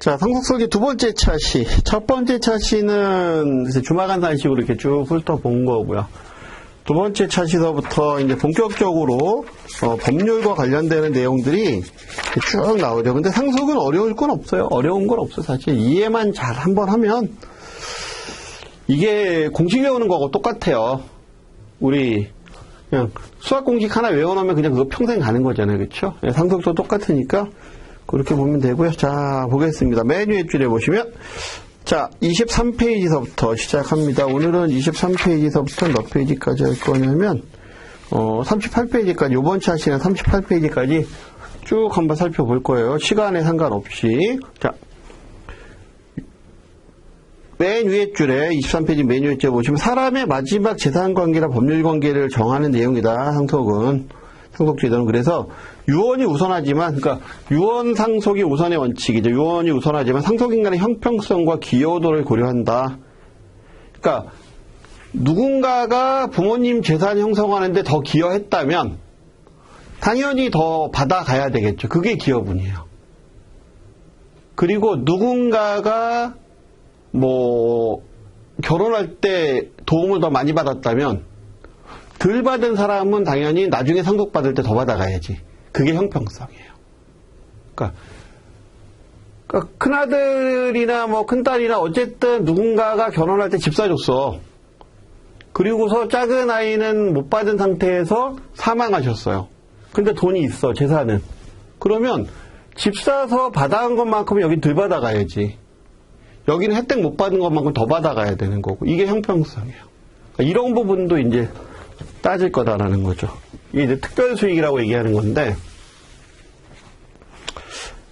자, 상속설계 두 번째 차시. 첫 번째 차시는 주마간산식으로 이렇게 쭉 훑어본 거고요. 두 번째 차시서부터 이제 본격적으로 법률과 관련되는 내용들이 쭉 나오죠. 근데 상속은 어려울 건 없어요. 어려운 건 없어요. 사실 이해만 잘 한번 하면 이게 공식 외우는 거하고 똑같아요. 우리 그냥 수학 공식 하나 외워놓으면 그냥 그거 평생 가는 거잖아요. 그렇죠? 상속도 똑같으니까 그렇게 보면 되고요. 자, 보겠습니다. 맨 위에 줄에 보시면 자, 23페이지서부터 시작합니다. 오늘은 23페이지서부터 몇 페이지까지 할 거냐면 38페이지까지, 이번 차시는 38페이지까지 쭉 한번 살펴볼 거예요. 시간에 상관없이. 자, 맨 위에 줄에 23페이지 맨 위에 줄에 보시면 사람의 마지막 재산관계나 법률관계를 정하는 내용이다. 상속제도는. 그래서 유언이 우선하지만, 그러니까 유언 상속이 우선의 원칙이죠. 유언이 우선하지만 상속인간의 형평성과 기여도를 고려한다. 그러니까 누군가가 부모님 재산 형성하는데 더 기여했다면 당연히 더 받아가야 되겠죠. 그게 기여분이에요. 그리고 누군가가 결혼할 때 도움을 더 많이 받았다면 덜 받은 사람은 당연히 나중에 상속받을 때 더 받아가야지. 그게 형평성이에요. 그러니까 큰아들이나 큰딸이나 어쨌든 누군가가 결혼할 때 집 사줬어. 그리고서 작은 아이는 못 받은 상태에서 사망하셨어요. 근데 돈이 있어, 재산은. 그러면 집 사서 받아간 것만큼은 여기 덜 받아가야지. 여기는 혜택 못 받은 것만큼 더 받아가야 되는 거고. 이게 형평성이에요. 그러니까 이런 부분도 이제 따질 거다라는 거죠. 이게 이제 특별수익이라고 얘기하는 건데.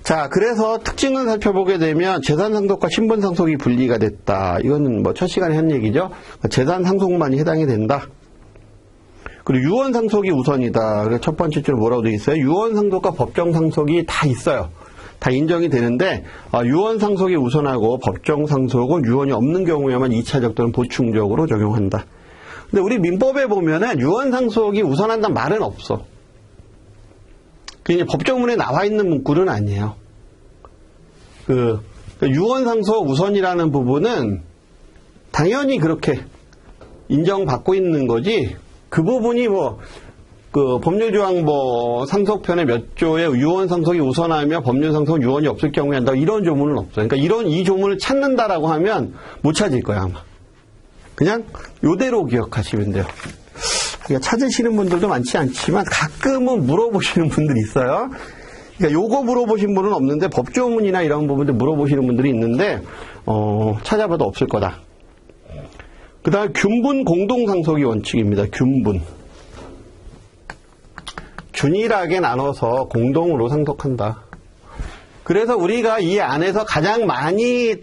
자, 그래서 특징을 살펴보게 되면 재산상속과 신분상속이 분리가 됐다. 이거는 첫 시간에 한 얘기죠. 재산상속만이 해당이 된다. 그리고 유언상속이 우선이다. 그래서 첫 번째 줄에 뭐라고 되어 있어요? 유언상속과 법정상속이 다 있어요. 다 인정이 되는데 유언상속이 우선하고 법정상속은 유언이 없는 경우에만 2차적 또는 보충적으로 적용한다. 근데 우리 민법에 보면은 유언상속이 우선한다는 말은 없어. 그게 이제 법조문에 나와 있는 문구는 아니에요. 유언상속 우선이라는 부분은 당연히 그렇게 인정받고 있는 거지. 그 부분이 법률조항 상속편의 몇 조에 유언상속이 우선하며 법률상속은 유언이 없을 경우에 한다. 이런 조문은 없어요. 그러니까 이 조문을 찾는다라고 하면 못 찾을 거야, 아마. 그냥 요대로 기억하시면 돼요. 그러니까 찾으시는 분들도 많지 않지만 가끔은 물어보시는 분들이 있어요. 그러니까 요거 물어보신 분은 없는데 법조문이나 이런 부분들 물어보시는 분들이 있는데 찾아봐도 없을 거다. 그 다음에 균분 공동상속이 원칙입니다. 균분. 균일하게 나눠서 공동으로 상속한다. 그래서 우리가 이 안에서 가장 많이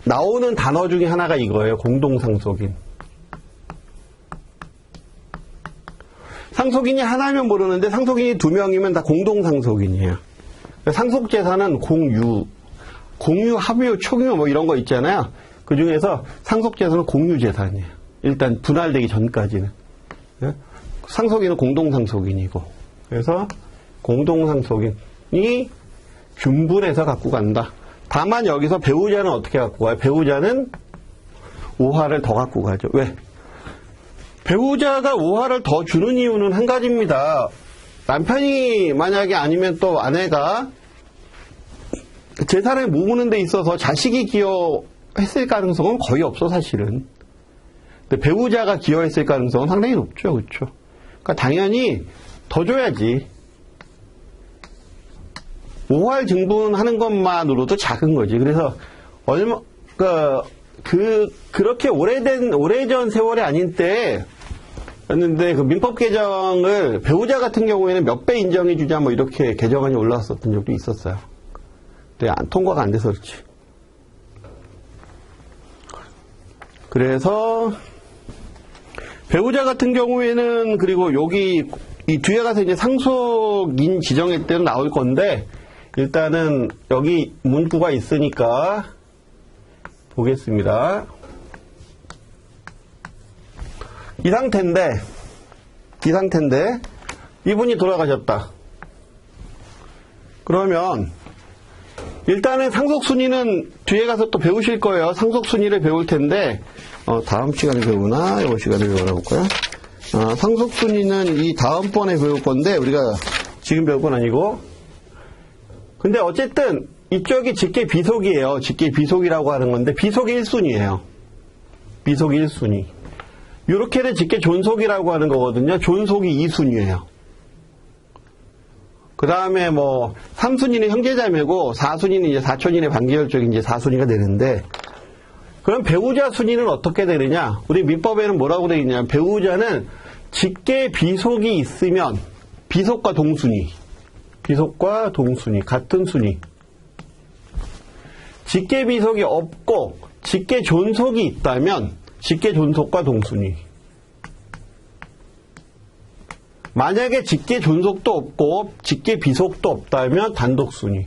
나오는 단어 중에 하나가 이거예요. 공동상속인. 상속인이 하나면 모르는데 상속인이 2명이면 다 공동상속인이에요. 상속재산은 공유, 합유, 총유 이런 거 있잖아요. 그 중에서 상속재산은 공유재산이에요. 일단 분할되기 전까지는. 상속인은 공동상속인이고. 그래서 공동상속인이 균분해서 갖고 간다. 다만 여기서 배우자는 어떻게 갖고 가요? 배우자는 5화를 더 갖고 가죠. 왜? 배우자가 5화를 더 주는 이유는 한 가지입니다. 남편이 만약에 아니면 또 아내가 재산을 모으는 데 있어서 자식이 기여했을 가능성은 거의 없어, 사실은. 근데 배우자가 기여했을 가능성은 상당히 높죠. 그렇죠? 그러니까 당연히 더 줘야지. 5할 증분하는 것만으로도 작은 거지. 그래서 그렇게 오래전 세월이 아닌 때였는데 그 민법 개정을 배우자 같은 경우에는 몇 배 인정해주자 이렇게 개정안이 올라왔었던 적도 있었어요. 근데 통과가 안 돼서 그렇지. 그래서 배우자 같은 경우에는 그리고 여기 이 뒤에 가서 이제 상속인 지정일 때는 나올 건데 일단은 여기 문구가 있으니까 보겠습니다. 이 상태인데 이분이 돌아가셨다. 그러면 일단은 상속순위는 뒤에 가서 또 배우실 거예요. 상속순위를 배울 텐데, 다음 시간에 배우나? 이번 시간에 배우나 볼까요? 상속순위는 이 다음번에 배울 건데, 우리가 지금 배울 건 아니고. 근데 어쨌든, 이쪽이 직계 비속이에요. 직계 비속이라고 하는 건데, 비속이 1순위예요. 비속이 1순위. 요렇게는 직계 존속이라고 하는 거거든요. 존속이 2순위예요. 그 다음에 3순위는 형제자매고, 4순위는 이제 사촌인의 반계열적인 이제 4순위가 되는데, 그럼 배우자 순위는 어떻게 되느냐? 우리 민법에는 뭐라고 되어 있냐면, 배우자는 직계 비속이 있으면, 비속과 동순위. 비속과 동순위. 같은 순위. 직계 비속이 없고, 직계 존속이 있다면, 직계 존속과 동순위. 만약에 직계 존속도 없고 직계 비속도 없다면 단독 순위.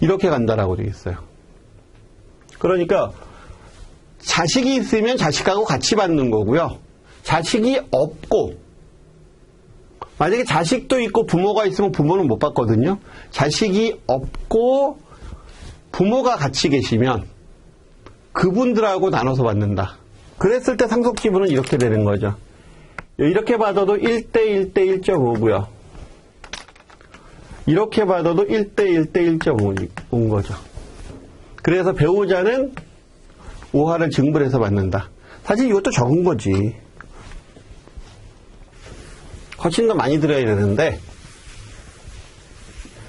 이렇게 간다라고 되어 있어요. 그러니까 자식이 있으면 자식하고 같이 받는 거고요. 자식이 없고 만약에 자식도 있고 부모가 있으면 부모는 못 받거든요. 자식이 없고 부모가 같이 계시면 그분들하고 나눠서 받는다. 그랬을 때 상속지분은 이렇게 되는 거죠. 이렇게 받아도 1대 1대 1.5고요. 이렇게 받아도 1대 1대 1.5인 거죠. 그래서 배우자는 5화를 증분해서 받는다. 사실 이것도 적은 거지. 훨씬 더 많이 들어야 되는데.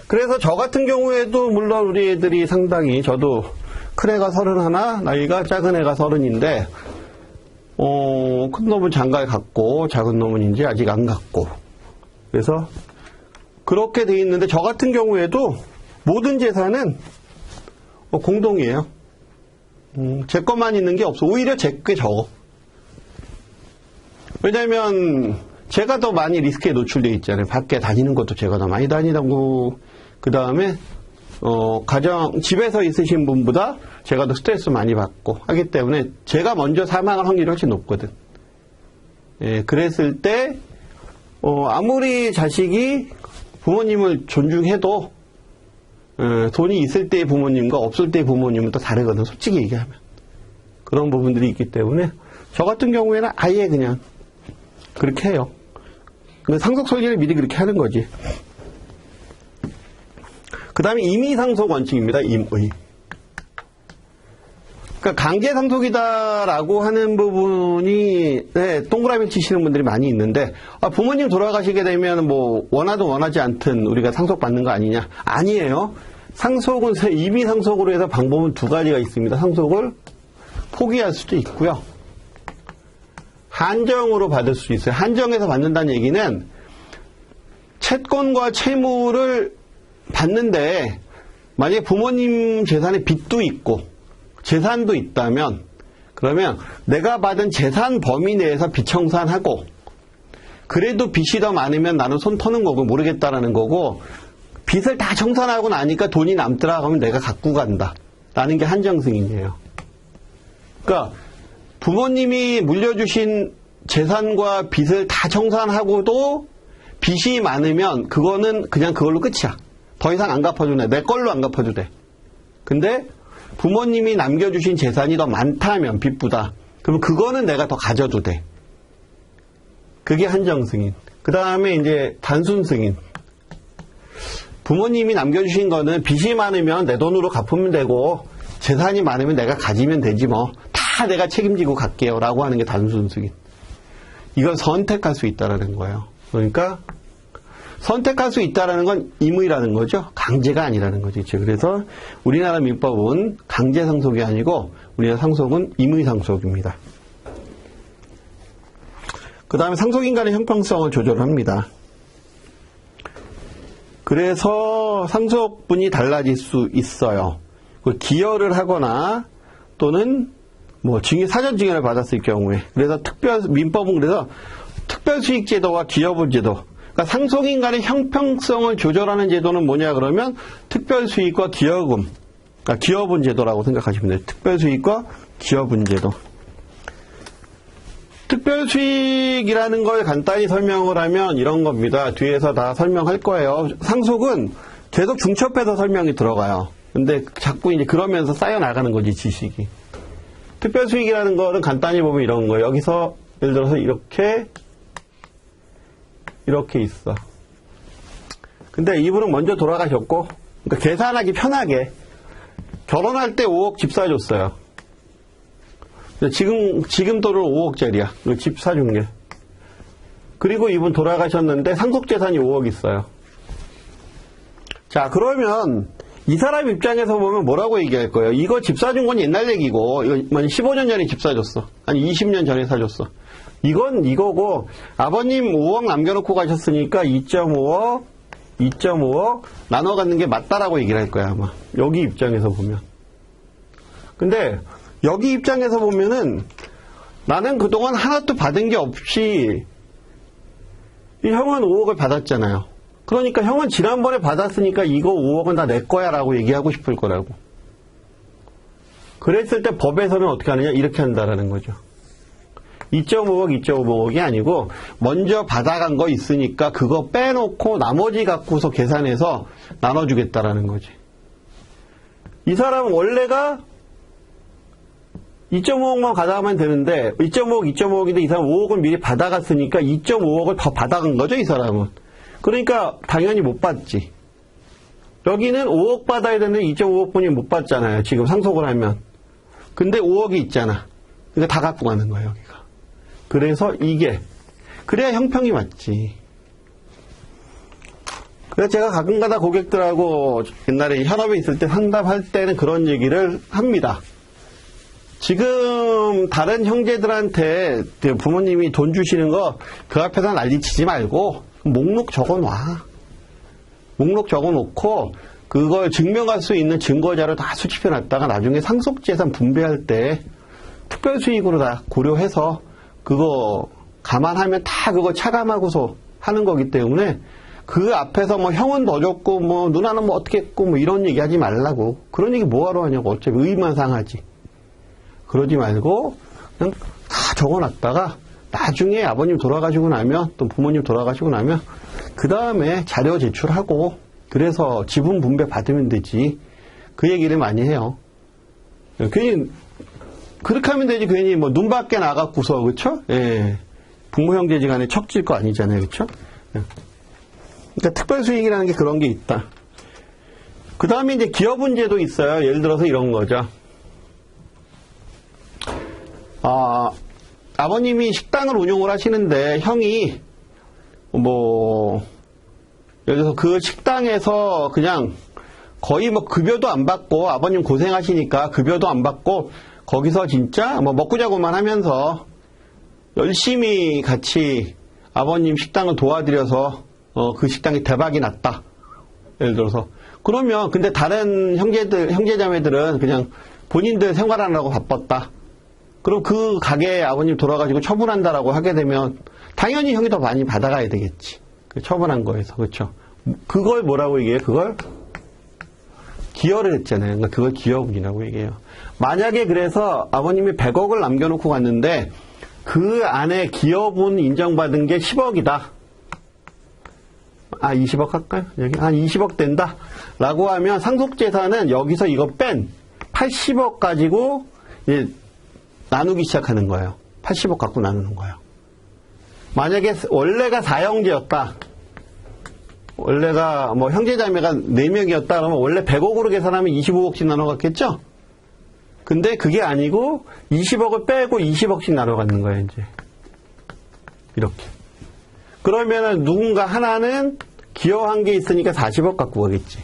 그래서 저 같은 경우에도 물론 우리 애들이 상당히 저도 큰 애가 31, 나이가 작은 애가 30인데 큰 놈은 장가에 갔고 작은 놈은 이제 아직 안 갔고 그래서 그렇게 돼 있는데 저 같은 경우에도 모든 재산은 공동이에요. 제 것만 있는 게 없어. 오히려 제 게 적어. 왜냐면 제가 더 많이 리스크에 노출되어 있잖아요. 밖에 다니는 것도 제가 더 많이 다니고 그 다음에 집에서 있으신 분보다 제가 더 스트레스 많이 받고 하기 때문에 제가 먼저 사망할 확률이 훨씬 높거든. 예, 그랬을 때, 아무리 자식이 부모님을 존중해도, 돈이 있을 때의 부모님과 없을 때의 부모님은 또 다르거든, 솔직히 얘기하면. 그런 부분들이 있기 때문에, 저 같은 경우에는 아예 그냥, 그렇게 해요. 상속 설계를 미리 그렇게 하는 거지. 그 다음에 임의상속 원칙입니다. 임의. 그러니까 강제상속이다라고 하는 부분이 동그라미 치시는 분들이 많이 있는데 부모님 돌아가시게 되면 원하든 원하지 않든 우리가 상속받는 거 아니냐? 아니에요. 상속은 임의상속으로 해서 방법은 두 가지가 있습니다. 상속을 포기할 수도 있고요. 한정으로 받을 수 있어요. 한정해서 받는다는 얘기는 채권과 채무를 받는데 만약에 부모님 재산에 빚도 있고 재산도 있다면 그러면 내가 받은 재산 범위 내에서 빚 청산하고 그래도 빚이 더 많으면 나는 손 터는 거고 모르겠다라는 거고 빚을 다 청산하고 나니까 돈이 남더라 하면 내가 갖고 간다 라는 게 한정승인이에요. 그러니까 부모님이 물려주신 재산과 빚을 다 청산하고도 빚이 많으면 그거는 그냥 그걸로 끝이야. 더 이상 안 갚아도 돼. 내 걸로 안 갚아도 돼. 근데 부모님이 남겨주신 재산이 더 많다면 빚보다 그럼 그거는 내가 더 가져도 돼. 그게 한정승인. 그 다음에 이제 단순승인. 부모님이 남겨주신 거는 빚이 많으면 내 돈으로 갚으면 되고 재산이 많으면 내가 가지면 되지 뭐. 다 내가 책임지고 갈게요 라고 하는 게 단순승인. 이건 선택할 수 있다라는 거예요. 그러니까 선택할 수 있다라는 건 임의라는 거죠. 강제가 아니라는 거죠. 그래서 우리나라 민법은 강제 상속이 아니고 우리나라 상속은 임의 상속입니다. 그 다음에 상속인간의 형평성을 조절합니다. 그래서 상속분이 달라질 수 있어요. 기여를 하거나 또는 증여, 사전 증여를 받았을 경우에. 그래서 민법은 그래서 특별수익제도와 기여분제도. 그러니까 상속인간의 형평성을 조절하는 제도는 뭐냐 그러면 특별수익과 기여금, 그러니까 기여분제도라고 생각하시면 돼요. 특별수익과 기여분제도. 특별수익이라는 걸 간단히 설명을 하면 이런 겁니다. 뒤에서 다 설명할 거예요. 상속은 계속 중첩해서 설명이 들어가요. 근데 자꾸 이제 그러면서 쌓여나가는 거지, 지식이. 특별수익이라는 거는 간단히 보면 이런 거예요. 여기서 예를 들어서 이렇게 있어. 근데 이분은 먼저 돌아가셨고, 그러니까 계산하기 편하게 결혼할 때 5억 집 사줬어요. 지금 돈은 5억짜리야. 집 사준 게. 그리고 이분 돌아가셨는데 상속재산이 5억 있어요. 자, 그러면 이 사람 입장에서 보면 뭐라고 얘기할 거예요? 이거 집 사준 건 옛날 얘기고, 이거 15년 전에 집 사줬어. 아니, 20년 전에 사줬어. 이건 이거고, 아버님 5억 남겨놓고 가셨으니까 2.5억 나눠 갖는 게 맞다라고 얘기를 할 거야, 아마. 여기 입장에서 보면. 근데, 여기 입장에서 보면은, 나는 그동안 하나도 받은 게 없이, 이 형은 5억을 받았잖아요. 그러니까 형은 지난번에 받았으니까 이거 5억은 다 내 거야 라고 얘기하고 싶을 거라고. 그랬을 때 법에서는 어떻게 하느냐? 이렇게 한다라는 거죠. 2.5억이 아니고 먼저 받아간 거 있으니까 그거 빼놓고 나머지 갖고서 계산해서 나눠주겠다라는 거지. 이 사람은 원래가 2.5억만 가져가면 되는데 2.5억인데 이 사람은 5억을 미리 받아갔으니까 2.5억을 더 받아간 거죠, 이 사람은. 그러니까 당연히 못 받지. 여기는 5억 받아야 되는데 2.5억 뿐이 못 받잖아요. 지금 상속을 하면. 근데 5억이 있잖아. 그러니까 다 갖고 가는 거예요, 여기가. 그래서 이게. 그래야 형평이 맞지. 그래서 제가 가끔가다 고객들하고 옛날에 현업에 있을 때 상담할 때는 그런 얘기를 합니다. 지금 다른 형제들한테 부모님이 돈 주시는 거 그 앞에서 난리치지 말고 목록 적어놔. 목록 적어놓고 그걸 증명할 수 있는 증거자료 다 수집해놨다가 나중에 상속재산 분배할 때 특별수익으로 다 고려해서 그거 감안하면 다 그거 차감하고서 하는 거기 때문에 그 앞에서 뭐 형은 더 줬고 뭐 누나는 뭐 어떻게 했고 뭐 이런 얘기 하지 말라고. 그런 얘기 뭐하러 하냐고. 어차피 의의만 상하지. 그러지 말고 그냥 다 적어놨다가 나중에 아버님 돌아가시고 나면 또 부모님 돌아가시고 나면 그 다음에 자료 제출하고 그래서 지분 분배 받으면 되지. 그 얘기를 많이 해요. 괜히 그렇게 하면 되지. 괜히 뭐 눈 밖에 나갔고서 그렇죠? 예. 부모 형제지간에 척질 거 아니잖아요, 그렇죠? 예. 그러니까 특별수익이라는 게 그런 게 있다. 그 다음에 이제 기여분제도 있어요. 예를 들어서 이런 거죠. 아버님이 식당을 운영을 하시는데 형이 뭐 예를 들어서 그 식당에서 그냥 거의 뭐 급여도 안 받고 아버님 고생하시니까 급여도 안 받고 거기서 진짜 뭐 먹고 자고만 하면서 열심히 같이 아버님 식당을 도와드려서 그 식당이 대박이 났다. 예를 들어서 그러면 근데 다른 형제자매들은 그냥 본인들 생활하느라고 바빴다. 그럼 그 가게에 아버님 돌아가시고 처분한다라고 하게 되면 당연히 형이 더 많이 받아가야 되겠지. 그 처분한 거에서. 그렇죠? 그걸 뭐라고 얘기해요? 그걸 기여를 했잖아요. 그러니까 그걸 기여분이라고 얘기해요. 만약에 그래서 아버님이 100억을 남겨놓고 갔는데 그 안에 기여분 인정받은 게 10억이다. 20억 할까요? 여기 20억 된다. 라고 하면 상속재산은 여기서 이거 뺀 80억 가지고 이제 나누기 시작하는 거예요. 80억 갖고 나누는 거예요. 만약에 원래가 4형제였다. 원래가 뭐 형제자매가 4명이었다. 그러면 원래 100억으로 계산하면 25억씩 나눠갔겠죠? 근데 그게 아니고 20억을 빼고 20억씩 나눠갖는 거예요, 이제. 이렇게. 그러면은 누군가 하나는 기여한 게 있으니까 40억 갖고 가겠지.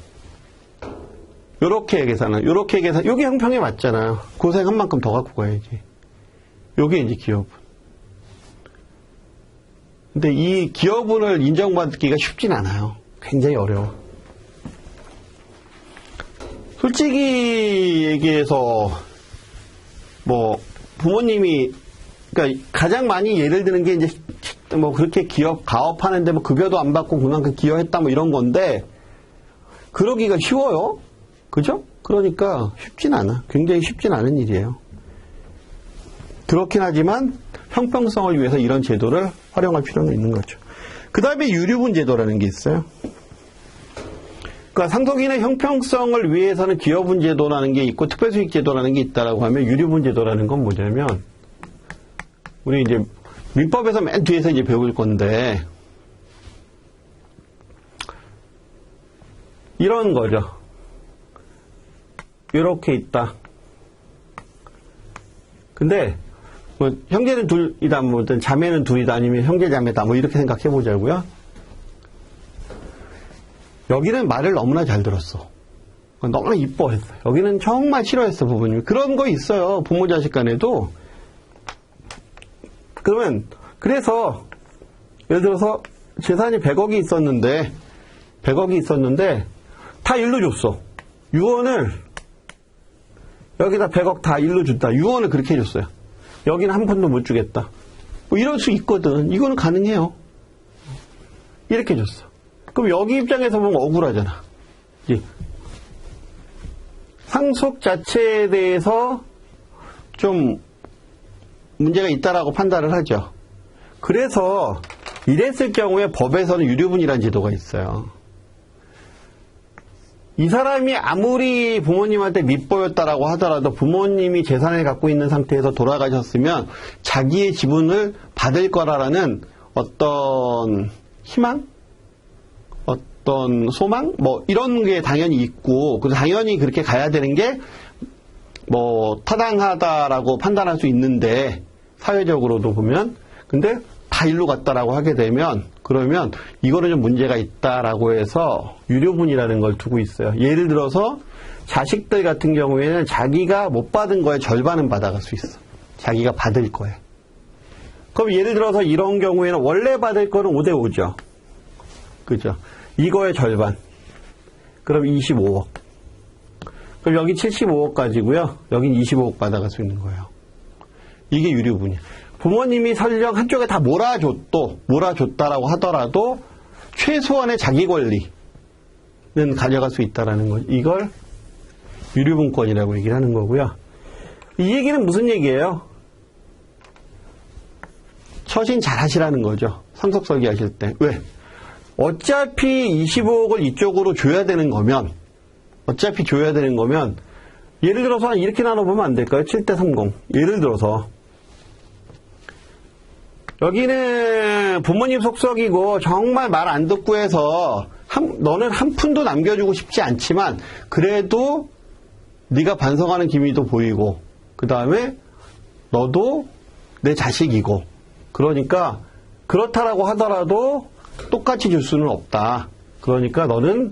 요렇게 계산은, 요게 형평에 맞잖아요. 고생한 만큼 더 갖고 가야지. 요게 이제 기여분. 근데 이 기여분을 인정받기가 쉽진 않아요. 굉장히 어려워. 솔직히 얘기해서, 뭐, 부모님이, 그러니까 가장 많이 예를 드는 게 이제, 뭐, 그렇게 가업하는데 뭐, 급여도 안 받고 그만큼 기여했다 뭐 이런 건데, 그러기가 쉬워요? 그죠? 그러니까 쉽진 않아. 굉장히 쉽진 않은 일이에요. 그렇긴 하지만 형평성을 위해서 이런 제도를 활용할 필요는 있는 거죠. 그 다음에 유류분 제도라는 게 있어요. 그러니까 상속인의 형평성을 위해서는 기여분 제도라는 게 있고 특별수익 제도라는 게 있다라고 하면 유류분 제도라는 건 뭐냐면 우리 이제 민법에서 맨 뒤에서 이제 배울 건데 이런 거죠. 이렇게 있다. 근데 뭐 형제는 둘이다, 뭐 자매는 둘이다, 아니면 형제 자매다, 뭐 이렇게 생각해 보자고요. 여기는 말을 너무나 잘 들었어. 너무나 이뻐했어. 여기는 정말 싫어했어, 부모님이. 그런 거 있어요, 부모 자식 간에도. 그러면 그래서 예를 들어서 재산이 100억이 있었는데 다 일로 줬어. 유언을 여기다 100억 다 일로 준다. 유언을 그렇게 해줬어요. 여기는 한 푼도 못 주겠다. 뭐 이럴 수 있거든. 이거는 가능해요. 이렇게 줬어. 그럼 여기 입장에서 보면 억울하잖아. 상속 자체에 대해서 좀 문제가 있다라고 판단을 하죠. 그래서 이랬을 경우에 법에서는 유류분이라는 제도가 있어요. 이 사람이 아무리 부모님한테 밉보였다라고 하더라도 부모님이 재산을 갖고 있는 상태에서 돌아가셨으면 자기의 지분을 받을 거라는 어떤 희망? 어떤 소망? 뭐 이런 게 당연히 있고, 그래서 당연히 그렇게 가야 되는 게 뭐 타당하다라고 판단할 수 있는데, 사회적으로도 보면. 근데 다 일로 갔다라고 하게 되면, 그러면 이거는 좀 문제가 있다라고 해서 유류분이라는 걸 두고 있어요. 예를 들어서 자식들 같은 경우에는 자기가 못 받은 거에 절반은 받아갈 수 있어. 자기가 받을 거에. 그럼 예를 들어서 이런 경우에는 원래 받을 거는 5대 5죠. 그죠? 이거의 절반. 그럼 25억. 그럼 여기 75억 가지고요. 여긴 25억 받아갈 수 있는 거예요. 이게 유류분이야. 부모님이 설령 한쪽에 다 몰아줬다라고 하더라도 최소한의 자기 권리는 가져갈 수 있다라는 거. 이걸 유류분권이라고 얘기를 하는 거고요. 이 얘기는 무슨 얘기예요? 처신 잘 하시라는 거죠. 상속 설계하실 때. 왜? 어차피 25억을 이쪽으로 줘야 되는 거면 예를 들어서 이렇게 나눠보면 안 될까요? 7대 30. 예를 들어서 여기는 부모님 속썩이고 정말 말 안 듣고 해서 너는 한 푼도 남겨주고 싶지 않지만 그래도 네가 반성하는 기미도 보이고 그 다음에 너도 내 자식이고 그러니까 그렇다라고 하더라도 똑같이 줄 수는 없다. 그러니까 너는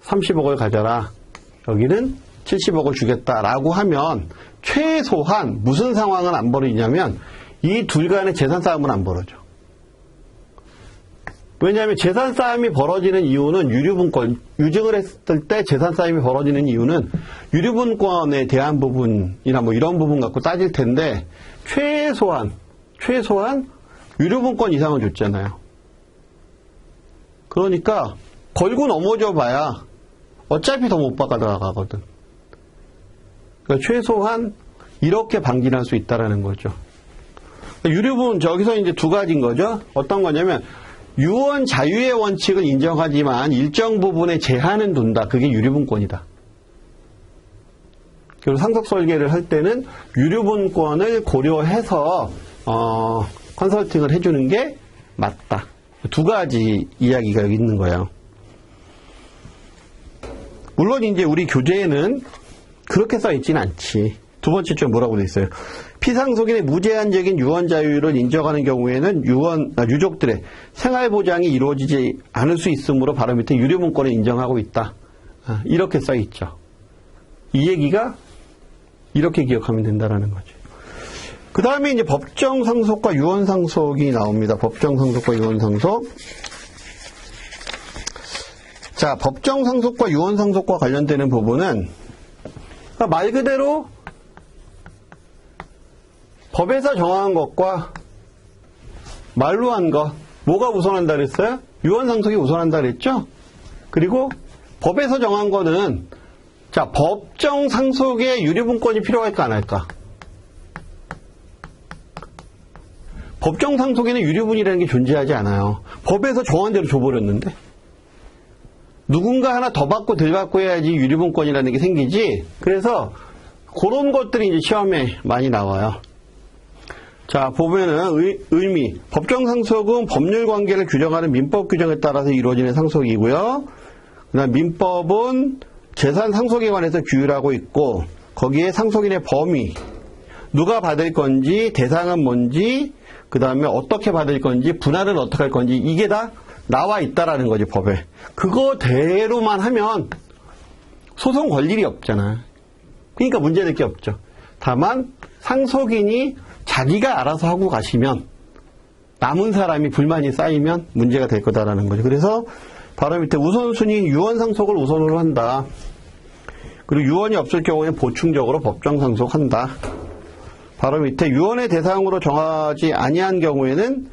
30억을 가져라. 여기는 70억을 주겠다라고 하면 최소한 무슨 상황은 안 벌어지냐면 이 둘 간의 재산 싸움은 안 벌어져. 왜냐하면 재산 싸움이 벌어지는 이유는 유류분권, 유증을 했을 때 재산 싸움이 벌어지는 이유는 유류분권에 대한 부분이나 뭐 이런 부분 갖고 따질 텐데 최소한 유류분권 이상은 줬잖아요. 그러니까 걸고 넘어져 봐야 어차피 더 못 받아가거든. 그러니까 최소한 이렇게 방지할 수 있다라는 거죠. 유류분 저기서 이제 두 가지인 거죠. 어떤 거냐면 유언 자유의 원칙을 인정하지만 일정 부분의 제한은 둔다. 그게 유류분권이다. 그리고 상속 설계를 할 때는 유류분권을 고려해서 컨설팅을 해주는 게 맞다. 두 가지 이야기가 여기 있는 거예요. 물론 이제 우리 교재에는 그렇게 써 있지는 않지. 두 번째 줄 뭐라고 돼 있어요? 피상속인의 무제한적인 유언 자유를 인정하는 경우에는 유족들의 생활 보장이 이루어지지 않을 수 있으므로 바로 밑에 유류분권을 인정하고 있다. 이렇게 써 있죠. 이 얘기가 이렇게 기억하면 된다라는 거죠. 그 다음에 이제 법정 상속과 유언 상속이 나옵니다. 법정 상속과 유언 상속. 자, 법정 상속과 유언 상속과 관련되는 부분은 말 그대로 법에서 정한 것과 말로 한 것, 뭐가 우선한다 그랬어요? 유언 상속이 우선한다 그랬죠? 그리고 법에서 정한 거는 자, 법정 상속에 유류분권이 필요할까 안 할까? 법정 상속에는 유류분이라는 게 존재하지 않아요. 법에서 정한 대로 줘버렸는데. 누군가 하나 더 받고 덜 받고 해야지 유류분권이라는 게 생기지. 그래서 그런 것들이 이제 시험에 많이 나와요. 자, 보면은 의미. 법정 상속은 법률 관계를 규정하는 민법 규정에 따라서 이루어지는 상속이고요. 그다음 민법은 재산 상속에 관해서 규율하고 있고 거기에 상속인의 범위, 누가 받을 건지, 대상은 뭔지, 그 다음에 어떻게 받을 건지, 분할은 어떻게 할 건지 이게 다 나와 있다라는 거지 법에. 그거대로만 하면 소송 걸 일이 없잖아. 그러니까 문제될 게 없죠. 다만 상속인이 자기가 알아서 하고 가시면 남은 사람이 불만이 쌓이면 문제가 될 거다라는 거죠. 그래서 바로 밑에 우선순위 유언 상속을 우선으로 한다. 그리고 유언이 없을 경우에는 보충적으로 법정 상속한다. 바로 밑에 유언의 대상으로 정하지 아니한 경우에는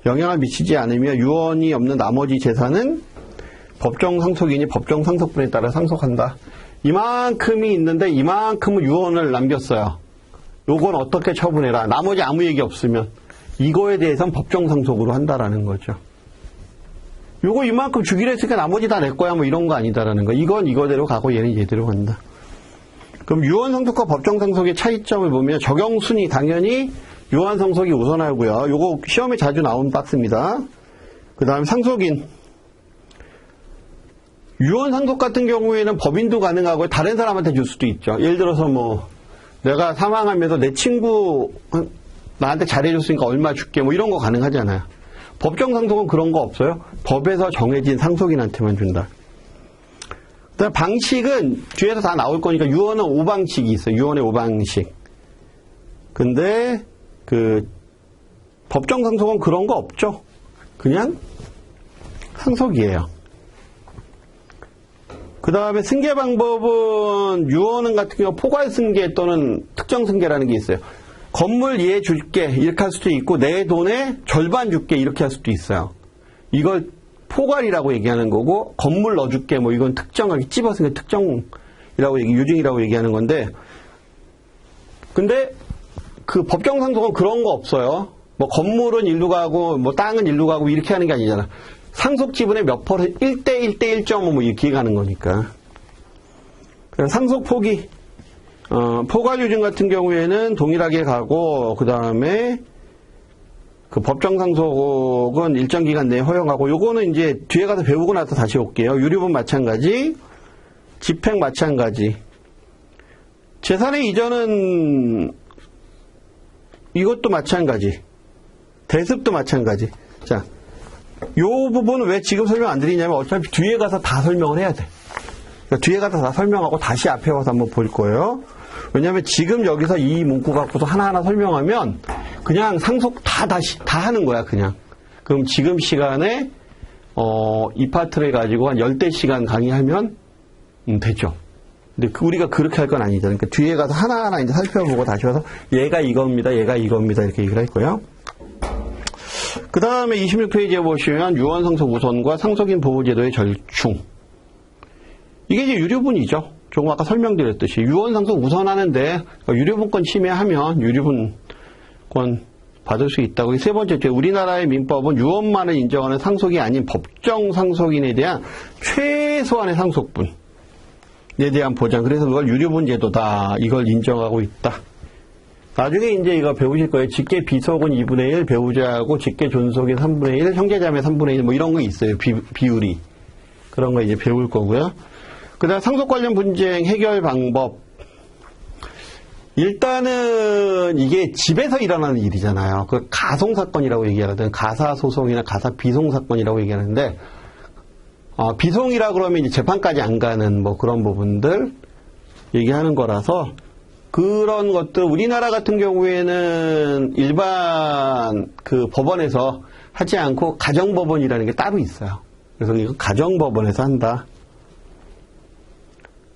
영향을 미치지 않으며 유언이 없는 나머지 재산은 법정 상속인이 법정 상속분에 따라 상속한다. 이만큼이 있는데 이만큼은 유언을 남겼어요. 요건 어떻게 처분해라. 나머지 아무 얘기 없으면 이거에 대해서는 법정 상속으로 한다라는 거죠. 요거 이만큼 주기로 했으니까 나머지 다 내 거야 뭐 이런 거 아니다라는 거. 이건 이거대로 가고 얘는 얘대로 간다. 그럼 유언 상속과 법정 상속의 차이점을 보면 적용 순위 당연히 유언 상속이 우선하고요. 요거 시험에 자주 나온 박스입니다. 그 다음에 상속인. 유언 상속 같은 경우에는 법인도 가능하고 다른 사람한테 줄 수도 있죠. 예를 들어서 뭐 내가 사망하면서 내 친구 나한테 잘해줬으니까 얼마 줄게 뭐 이런 거 가능하잖아요. 법정 상속은 그런 거 없어요. 법에서 정해진 상속인한테만 준다. 그다음 방식은 뒤에서 다 나올 거니까 유언은 5방식이 있어요. 유언의 5방식. 근데 그 법정 상속은 그런 거 없죠. 그냥 상속이에요. 그 다음에 승계 방법은 유언은 같은 경우 포괄 승계 또는 특정 승계라는 게 있어요. 건물 얘 줄게 이렇게 할 수도 있고 내 돈의 절반 줄게 이렇게 할 수도 있어요. 이걸 포괄이라고 얘기하는 거고 건물 넣어줄게 뭐 이건 특정하게 찝어서 특정이라고 유증이라고 얘기하는 건데 근데 그 법정 상속은 그런 거 없어요. 뭐 건물은 일로 가고 뭐 땅은 일로 가고 이렇게 하는 게 아니잖아. 상속 지분의 몇 퍼센트 1대 1.5 뭐 이렇게 가는 거니까. 그래서 상속 포기 포괄 유증 같은 경우에는 동일하게 가고 그 다음에 그 법정 상속은 일정 기간 내에 허용하고 요거는 이제 뒤에 가서 배우고 나서 다시 올게요. 유류분 마찬가지, 집행 마찬가지. 재산의 이전은 이것도 마찬가지. 대습도 마찬가지. 자, 요 부분은 왜 지금 설명 안 드리냐면 어차피 뒤에 가서 다 설명을 해야 돼. 그러니까 뒤에 가서 다 설명하고 다시 앞에 와서 한번 볼 거예요. 왜냐하면 지금 여기서 이 문구 갖고서 하나하나 설명하면 그냥 상속 다 하는 거야 그냥. 그럼 지금 시간에 이 파트를 가지고 한 10대 시간 강의하면 되죠. 근데 우리가 그렇게 할 건 아니잖아요. 그러니까 뒤에 가서 하나하나 이제 살펴보고 다시 와서 얘가 이겁니다. 얘가 이겁니다. 이렇게 얘기를 할 거예요. 그 다음에 26페이지에 보시면 유언 상속 우선과 상속인 보호제도의 절충. 이게 이제 유류분이죠. 조금 아까 설명드렸듯이 유언 상속 우선하는데 유류분권 침해하면 유류분권 받을 수 있다고. 세 번째, 우리나라의 민법은 유언만을 인정하는 상속이 아닌 법정 상속인에 대한 최소한의 상속분에 대한 보장. 그래서 그걸 유류분 제도다. 이걸 인정하고 있다. 나중에 이제 이거 배우실 거예요. 직계 비속은 2분의 1, 배우자하고 직계 존속인 3분의 1, 형제자매 3분의 1, 뭐 이런 거 있어요. 비율이. 그런 거 이제 배울 거고요. 그 다음 상속 관련 분쟁 해결 방법. 일단은 이게 집에서 일어나는 일이잖아요. 그 가송사건이라고 얘기하거든. 가사소송이나 가사비송사건이라고 얘기하는데, 비송이라 그러면 이제 재판까지 안 가는 뭐 그런 부분들 얘기하는 거라서 그런 것들 우리나라 같은 경우에는 일반 그 법원에서 하지 않고 가정법원이라는 게 따로 있어요. 그래서 이거 가정법원에서 한다.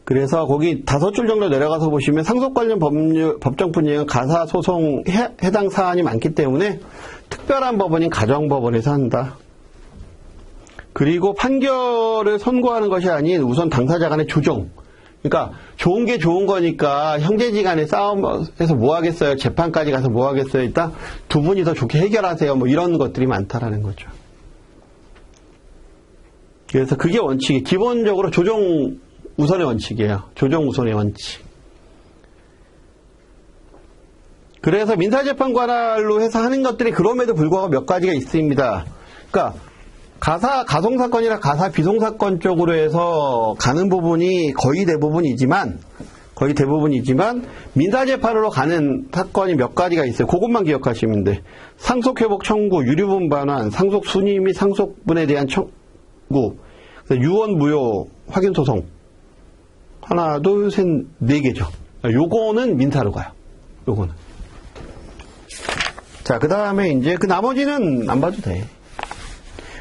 그래서 거기 5줄 정도 내려가서 보시면 상속 관련 법정 분쟁은 가사소송 해당 사안이 많기 때문에 특별한 법원인 가정법원에서 한다. 그리고 판결을 선고하는 것이 아닌 우선 당사자 간의 조정. 그러니까 좋은 게 좋은 거니까 형제지간에 싸움해서 뭐 하겠어요? 재판까지 가서 뭐 하겠어요? 일단 두 분이 더 좋게 해결하세요. 뭐 이런 것들이 많다라는 거죠. 그래서 그게 원칙이 기본적으로 조정 우선의 원칙이에요. 조정 우선의 원칙. 그래서 민사재판 관할로 해서 하는 것들이 그럼에도 불구하고 몇 가지가 있습니다. 그러니까 가송사건이나 가사 비송사건 쪽으로 해서 가는 부분이 거의 대부분이지만 민사재판으로 가는 사건이 몇 가지가 있어요. 그것만 기억하시면 돼. 상속회복 청구, 유류분 반환, 상속순위 및 상속분에 대한 청구, 유언무효 확인소송. 하나, 둘, 셋, 네 개죠. 요거는 민사로 가요. 요거는. 자, 그 다음에 이제 그 나머지는 안 봐도 돼.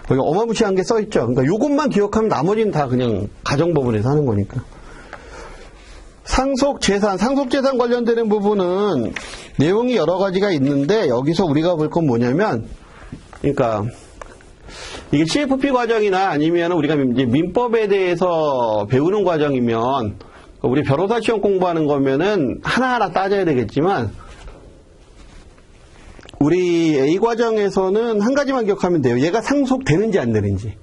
거기 어마무시한 게 써있죠. 그러니까 요것만 기억하면 나머지는 다 그냥 가정법원에서 하는 거니까. 상속재산 관련되는 부분은 내용이 여러 가지가 있는데 여기서 우리가 볼 건 뭐냐면, 그러니까 이게 CFP 과정이나 아니면 우리가 이제 민법에 대해서 배우는 과정이면 우리 변호사 시험 공부하는 거면은 하나하나 따져야 되겠지만 우리 A 과정에서는 한 가지만 기억하면 돼요. 얘가 상속되는지 안 되는지.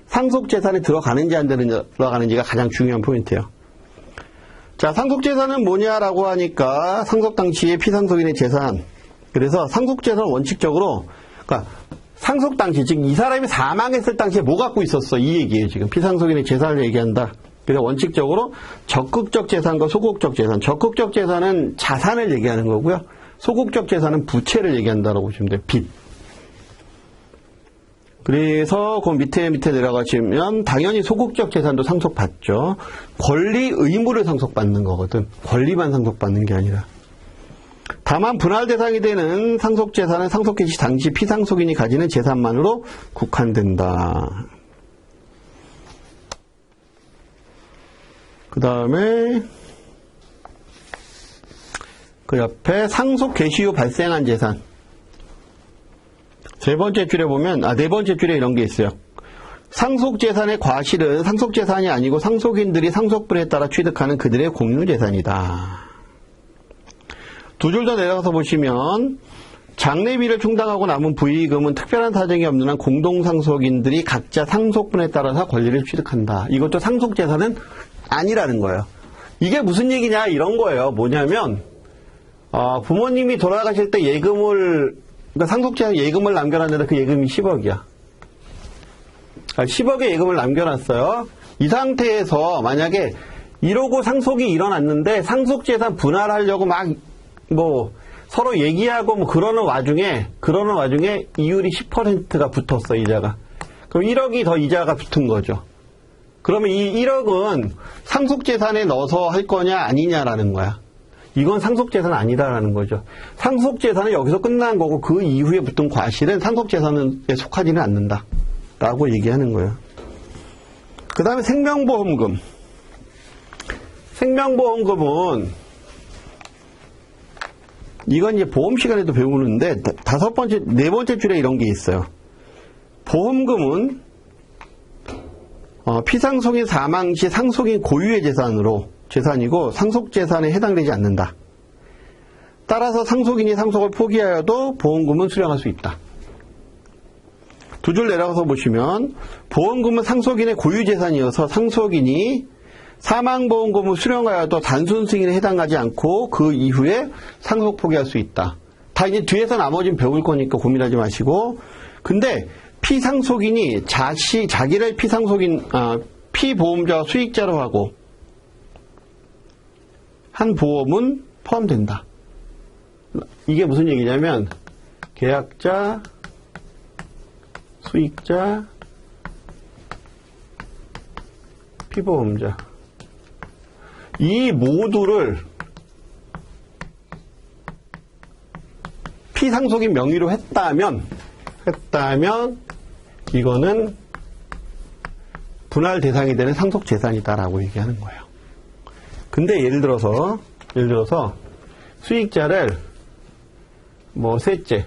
상속재산에 들어가는지 안 들어가는지가 가장 중요한 포인트예요. 자, 상속재산은 뭐냐라고 하니까 상속 당시의 피상속인의 재산. 그래서 상속재산은 원칙적으로, 그러니까 상속 당시, 즉 이 사람이 사망했을 당시에 뭐 갖고 있었어? 이 얘기예요. 지금 피상속인의 재산을 얘기한다. 그래서 원칙적으로 적극적 재산과 소극적 재산. 적극적 재산은 자산을 얘기하는 거고요. 소극적 재산은 부채를 얘기한다고 보시면 돼요. 빚. 그래서 그 밑에 내려가시면 당연히 소극적 재산도 상속받죠. 권리, 의무를 상속받는 거거든. 권리만 상속받는 게 아니라. 다만 분할 대상이 되는 상속 재산은 상속 개시 당시 피상속인이 가지는 재산만으로 국한된다. 그 다음에 그 옆에 상속 개시 후 발생한 재산. 네 번째 줄에 이런 게 있어요. 상속 재산의 과실은 상속 재산이 아니고 상속인들이 상속분에 따라 취득하는 그들의 공유 재산이다. 두 줄 더 내려가서 보시면 장례비를 충당하고 남은 부의금은 특별한 사정이 없는 한 공동상속인들이 각자 상속분에 따라서 권리를 취득한다. 이것도 상속 재산은 아니라는 거예요. 이게 무슨 얘기냐 이런 거예요. 뭐냐면 부모님이 돌아가실 때 그러니까 상속재산 예금을 남겨놨는데 그 예금이 10억이야. 10억의 예금을 남겨놨어요. 이 상태에서 만약에 이러고 상속이 일어났는데 상속재산 분할하려고 막 서로 얘기하고 그러는 와중에 이율이 10%가 붙었어, 이자가. 그럼 1억이 더 이자가 붙은 거죠. 그러면 이 1억은 상속재산에 넣어서 할 거냐 아니냐라는 거야. 이건 상속재산 아니다라는 거죠. 상속재산은 여기서 끝난 거고 그 이후에 붙은 과실은 상속재산에 속하지는 않는다 라고 얘기하는 거예요. 그 다음에 생명보험금. 생명보험금은 이건 이제 보험 시간에도 배우는데 네 번째 줄에 이런 게 있어요. 보험금은 피상속인 사망 시 상속인 고유의 재산이고 상속재산에 해당되지 않는다. 따라서 상속인이 상속을 포기하여도 보험금은 수령할 수 있다. 두 줄 내려가서 보시면 보험금은 상속인의 고유재산이어서 상속인이 사망보험금을 수령하여도 단순 승인에 해당하지 않고 그 이후에 상속 포기할 수 있다. 다 이제 뒤에서 나머지는 배울 거니까 고민하지 마시고. 근데 피상속인이 자기를 피보험자와 수익자로 하고 한 보험은 포함된다. 이게 무슨 얘기냐면 계약자, 수익자, 피보험자 이 모두를 피상속인 명의로 했다면 이거는 분할 대상이 되는 상속 재산이다라고 얘기하는 거예요. 근데 예를 들어서 수익자를 셋째.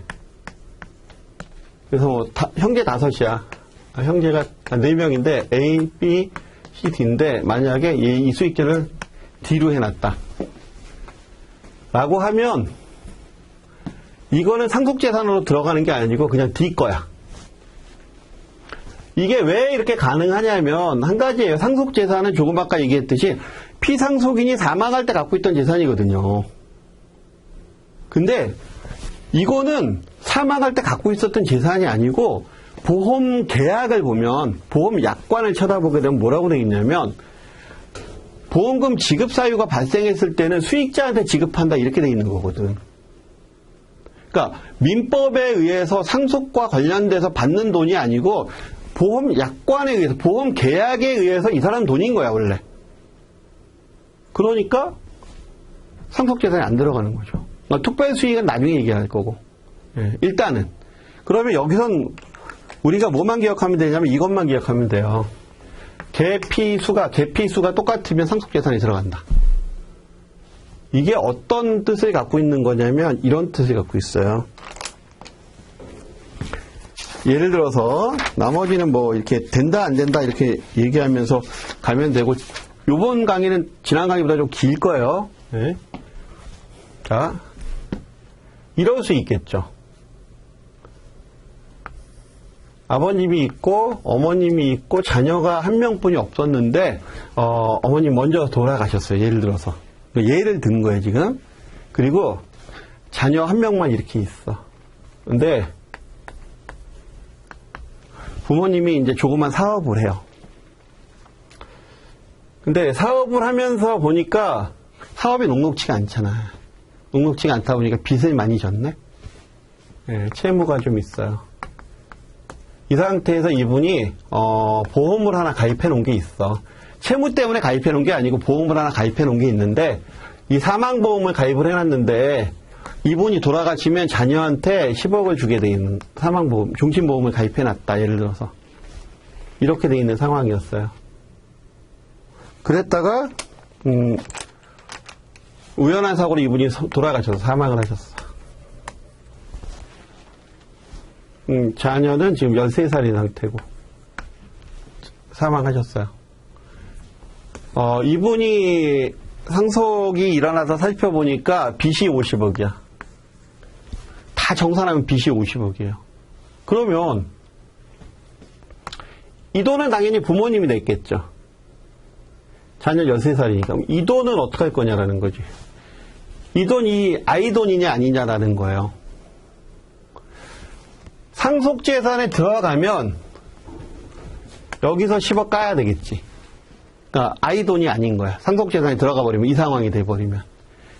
그래서 형제 5이야. 형제가 4명인데 A, B, C, D인데 만약에 이 수익자를 D로 해놨다. 라고 하면 이거는 상속재산으로 들어가는 게 아니고 그냥 D 거야. 이게 왜 이렇게 가능하냐면 한 가지예요. 상속재산은 조금 아까 얘기했듯이 피상속인이 사망할 때 갖고 있던 재산이거든요. 근데 이거는 사망할 때 갖고 있었던 재산이 아니고 보험 계약을 보면 보험 약관을 쳐다보게 되면 뭐라고 되어 있냐면 보험금 지급 사유가 발생했을 때는 수익자한테 지급한다 이렇게 되어 있는 거거든. 그러니까 민법에 의해서 상속과 관련돼서 받는 돈이 아니고 보험 약관에 의해서 보험 계약에 의해서 이 사람 돈인 거야 원래. 그러니까 상속재산이 안 들어가는 거죠. 그러니까 특별 수익은 나중에 얘기할 거고. 예, 일단은 그러면 여기선 우리가 뭐만 기억하면 되냐면 이것만 기억하면 돼요. 계피수가 똑같으면 상속재산이 들어간다. 이게 어떤 뜻을 갖고 있는 거냐면 이런 뜻을 갖고 있어요. 예를 들어서 나머지는 뭐 이렇게 된다 안 된다 이렇게 얘기하면서 가면 되고 요번 강의는 지난 강의보다 좀 길 거예요. 네. 자, 이럴 수 있겠죠. 아버님이 있고 어머님이 있고 자녀가 한 명뿐이 없었는데 어머님 먼저 돌아가셨어요. 예를 들어서. 예를 든 거예요 지금. 그리고 자녀 한 명만 이렇게 있어. 근데 부모님이 이제 조그만 사업을 해요. 근데 사업을 하면서 보니까 사업이 녹록치가 않잖아. 녹록치가 않다 보니까 빚을 많이 졌네. 네, 채무가 좀 있어요. 이 상태에서 이분이 보험을 하나 가입해 놓은 게 있어. 채무 때문에 가입해 놓은 게 아니고 보험을 하나 가입해 놓은 게 있는데 이 사망보험을 가입을 해놨는데 이분이 돌아가시면 자녀한테 10억을 주게 돼 있는 사망보험, 종신보험을 가입해 놨다. 예를 들어서 이렇게 돼 있는 상황이었어요. 그랬다가 우연한 사고로 이분이 돌아가셔서 사망을 하셨어. 자녀는 지금 13살인 상태고 사망하셨어요. 이분이 상속이 일어나서 살펴보니까 빚이 50억이야. 다 정산하면 빚이 50억이에요. 그러면 이 돈은 당연히 부모님이 냈겠죠. 자녀 13살이니까. 이 돈은 어떻게 할 거냐라는 거지. 이 돈이 아이 돈이냐 아니냐라는 거예요. 상속재산에 들어가면 여기서 10억 까야 되겠지. 그러니까 아이 돈이 아닌 거야. 상속재산에 들어가 버리면 이 상황이 돼버리면.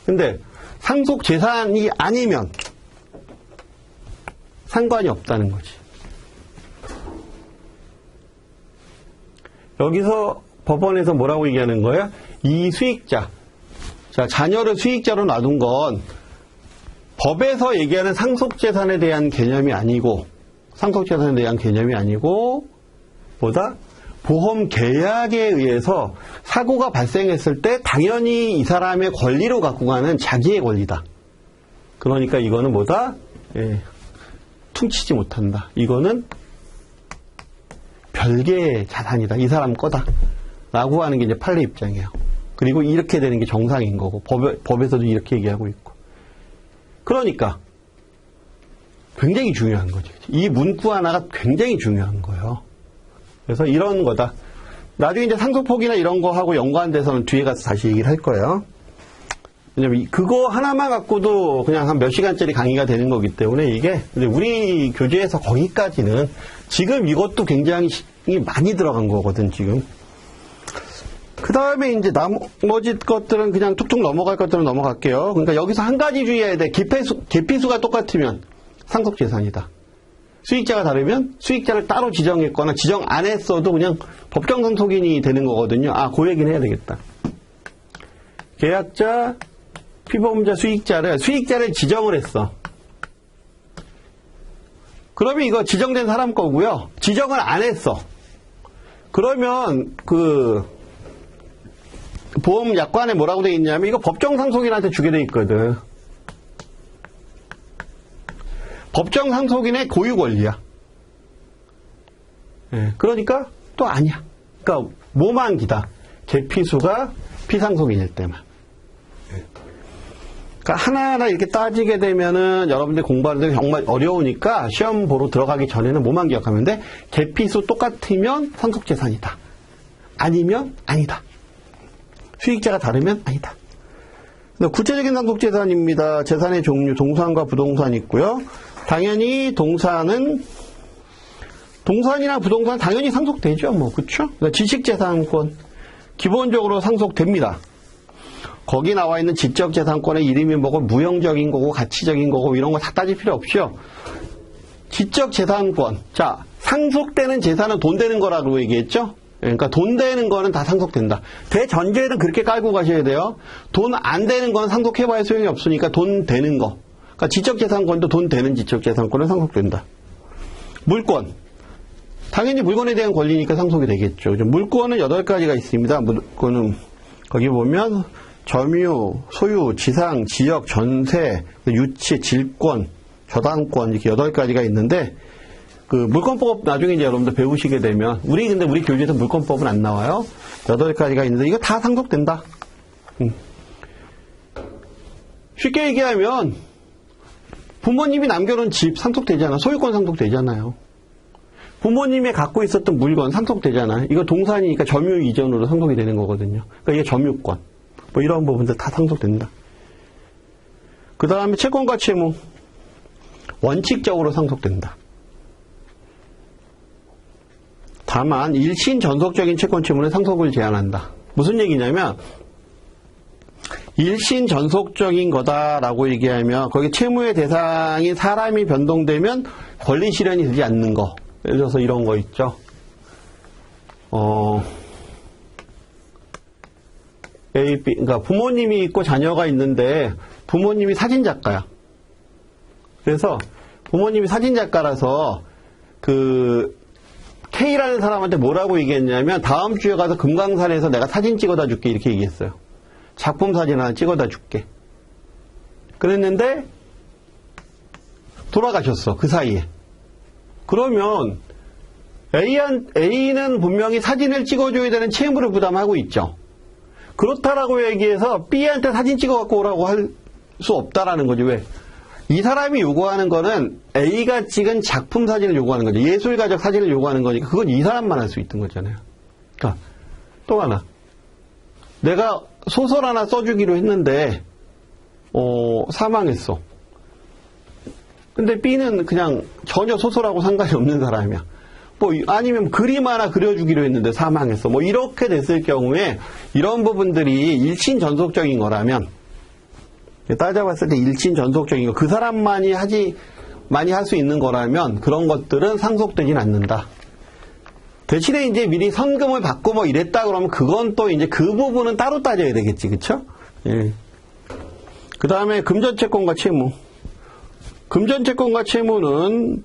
근데 상속재산이 아니면 상관이 없다는 거지. 여기서 법원에서 뭐라고 얘기하는 거야? 이 수익자. 자, 자녀를 수익자로 놔둔 건 법에서 얘기하는 상속재산에 대한 개념이 아니고, 상속재산에 대한 개념이 아니고, 뭐다? 보험 계약에 의해서 사고가 발생했을 때 당연히 이 사람의 권리로 갖고 가는 자기의 권리다. 그러니까 이거는 뭐다? 예, 퉁치지 못한다. 이거는 별개의 자산이다. 이 사람 거다. 라고 하는 게 이제 판례 입장이에요. 그리고 이렇게 되는 게 정상인 거고, 법에서도 이렇게 얘기하고 있고. 그러니까 굉장히 중요한 거죠. 이 문구 하나가 굉장히 중요한 거예요. 그래서 이런 거다. 나중에 이제 상속폭이나 이런 거하고 연관돼서는 뒤에 가서 다시 얘기를 할 거예요. 왜냐면 그거 하나만 갖고도 그냥 한 몇 시간짜리 강의가 되는 거기 때문에 이게 근데 우리 교재에서 거기까지는 지금 이것도 굉장히 많이 들어간 거거든 지금. 그 다음에 이제 나머지 것들은 그냥 툭툭 넘어갈 것들은 넘어갈게요. 그러니까 여기서 한 가지 주의해야 돼. 계피수가 똑같으면 상속재산이다. 수익자가 다르면 수익자를 따로 지정했거나 지정 안 했어도 그냥 법정 상속인이 되는 거거든요. 아, 그 얘기는 해야 되겠다. 계약자, 피보험자, 수익자를 지정을 했어. 그러면 이거 지정된 사람 거고요. 지정을 안 했어. 그러면 보험 약관에 뭐라고 돼 있냐면 이거 법정 상속인한테 주게 돼 있거든. 법정 상속인의 고유 권리야. 예, 그러니까 또 아니야. 그러니까 뭐만 기다. 계피수가 피상속인일 때만. 그러니까 하나하나 이렇게 따지게 되면은 여러분들 공부하는데 정말 어려우니까 시험 보러 들어가기 전에는 뭐만 기억하면 돼? 계피수 똑같으면 상속재산이다. 아니면 아니다. 수익자가 다르면 아니다. 구체적인 상속재산입니다. 재산의 종류, 동산과 부동산이 있고요. 당연히 동산이나 부동산 당연히 상속되죠. 뭐 그렇죠? 그러니까 지식재산권 기본적으로 상속됩니다. 거기 나와 있는 지적재산권의 이름이 뭐고 무형적인 거고 가치적인 거고 이런 거 다 따질 필요 없죠. 지적재산권. 자, 상속되는 재산은 돈 되는 거라고 얘기했죠. 그러니까 돈 되는 거는 다 상속된다. 대전제는 그렇게 깔고 가셔야 돼요. 돈 안 되는 건 상속해봐야 소용이 없으니까 돈 되는 거. 그러니까 지적재산권도 돈 되는 지적재산권은 상속된다. 물권. 당연히 물건에 대한 권리니까 상속이 되겠죠. 물권은 8가지가 있습니다. 물권은 거기 보면 점유, 소유, 지상, 지역, 전세, 유치, 질권, 저당권 이렇게 8가지가 있는데 그 물권법 나중에 이제 여러분들 배우시게 되면 우리 교재에서 물권법은 안 나와요. 8가지가 있는데 이거 다 상속된다. 쉽게 얘기하면 부모님이 남겨놓은 집 상속되잖아. 소유권 상속되잖아요. 부모님이 갖고 있었던 물건 상속되잖아. 이거 동산이니까 점유 이전으로 상속이 되는 거거든요. 그러니까 이게 점유권. 뭐 이런 부분들 다 상속된다. 그 다음에 채권과 채무. 원칙적으로 상속된다. 다만 일신 전속적인 채권 채무는 상속을 제한한다. 무슨 얘기냐면 일신 전속적인 거다라고 얘기하면 거기 채무의 대상인 사람이 변동되면 권리 실현이 되지 않는 거. 예를 들어서 이런 거 있죠. A, B, 그러니까 부모님이 있고 자녀가 있는데 부모님이 사진작가야. 그래서 부모님이 사진작가라서 그 K라는 사람한테 뭐라고 얘기했냐면 다음 주에 가서 금강산에서 내가 사진 찍어다 줄게 이렇게 얘기했어요. 작품 사진 하나 찍어다 줄게. 그랬는데 돌아가셨어. 그 사이에. 그러면 A는 분명히 사진을 찍어줘야 되는 채무를 부담하고 있죠. 그렇다라고 얘기해서 B한테 사진 찍어갖고 오라고 할 수 없다라는 거지. 왜? 이 사람이 요구하는 거는 A가 찍은 작품 사진을 요구하는 거죠. 예술가적 사진을 요구하는 거니까 그건 이 사람만 할 수 있던 거잖아요. 그러니까 또 하나. 내가 소설 하나 써주기로 했는데 사망했어. 근데 B는 그냥 전혀 소설하고 상관이 없는 사람이야. 뭐 아니면 그림 하나 그려주기로 했는데 사망했어. 뭐 이렇게 됐을 경우에 이런 부분들이 일신 전속적인 거라면 따져봤을 때 일신 전속적인 거 그 사람만이 많이 할 수 있는 거라면 그런 것들은 상속되진 않는다. 대신에 이제 미리 선금을 받고 뭐 이랬다 그러면 그건 또 이제 그 부분은 따로 따져야 되겠지, 그쵸? 예. 그 다음에 금전채권과 채무. 금전채권과 채무는,